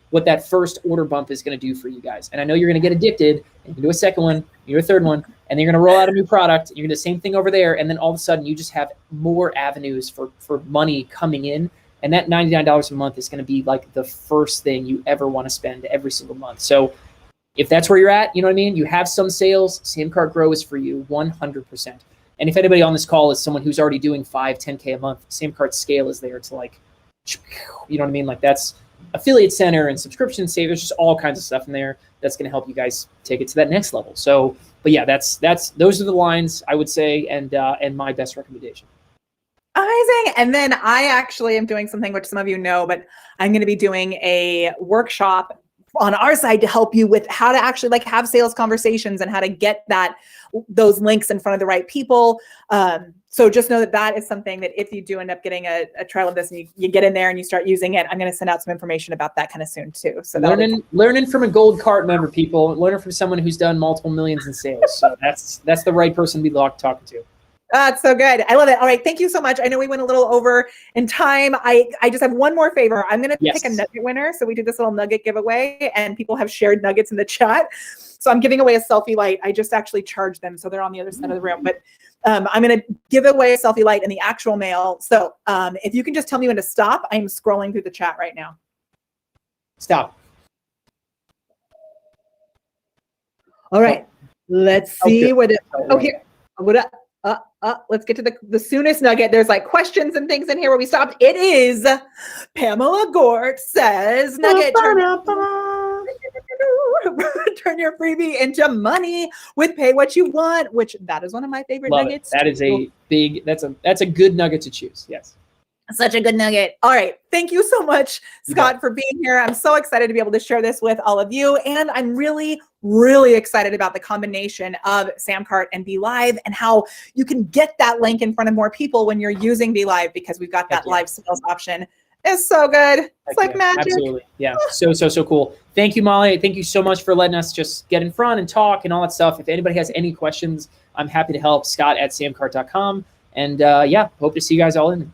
what that first order bump is going to do for you guys. And I know you're going to get addicted and you can do a second one, you do a third one, and you're going to roll out a new product. You're going to do the same thing over there. And then all of a sudden you just have more avenues for money coming in. And that $99 a month is going to be like the first thing you ever want to spend every single month. So if that's where you're at, you know what I mean? You have some sales, SamCart Grow is for you 100%. And if anybody on this call is someone who's already doing 5, 10K a month, SamCart Scale is there to like, you know what I mean? Like that's affiliate center and subscription save. There's just all kinds of stuff in there that's going to help you guys take it to that next level. So, but yeah, those are the lines I would say, and my best recommendation. Amazing. And then I actually am doing something which some of you know, but I'm going to be doing a workshop on our side to help you with how to actually like have sales conversations and how to get those links in front of the right people. So just know that is something that if you do end up getting a trial of this and you get in there and you start using it, I'm going to send out some information about that kind of soon too. So learning from a gold cart member, people, learning from someone who's done multiple millions in sales. So that's the right person to be talking to. That's so good. I love it. All right. Thank you so much. I know we went a little over in time. I just have one more favor. I'm going to pick a nugget winner. So we do this little nugget giveaway and people have shared nuggets in the chat. So I'm giving away a selfie light. I just actually charged them. So they're on the other side of the room, but I'm going to give away a selfie light in the actual mail. So if you can just tell me when to stop, I'm scrolling through the chat right now. Stop. All right. Let's see what it, here. Let's get to the soonest nugget. There's like questions and things in here where we stopped. It is Pamela Gort says, nugget, turn your freebie into money with pay what you want, which that is one of my favorite nuggets. That is a big, that's a good nugget to choose. Yes. Such a good nugget. All right. Thank you so much, Scott, for being here. I'm so excited to be able to share this with all of you. And I'm really, really excited about the combination of SamCart and BeLive and how you can get that link in front of more people when you're using BeLive, because we've got that live sales option. It's so good. It's like magic. Absolutely. Yeah. So cool. Thank you, Molly. Thank you so much for letting us just get in front and talk and all that stuff. If anybody has any questions, I'm happy to help. Scott@samcart.com. And hope to see you guys all in there.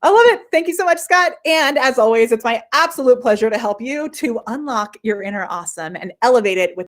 I love it. Thank you so much, Scott. And as always, it's my absolute pleasure to help you to unlock your inner awesome and elevate it with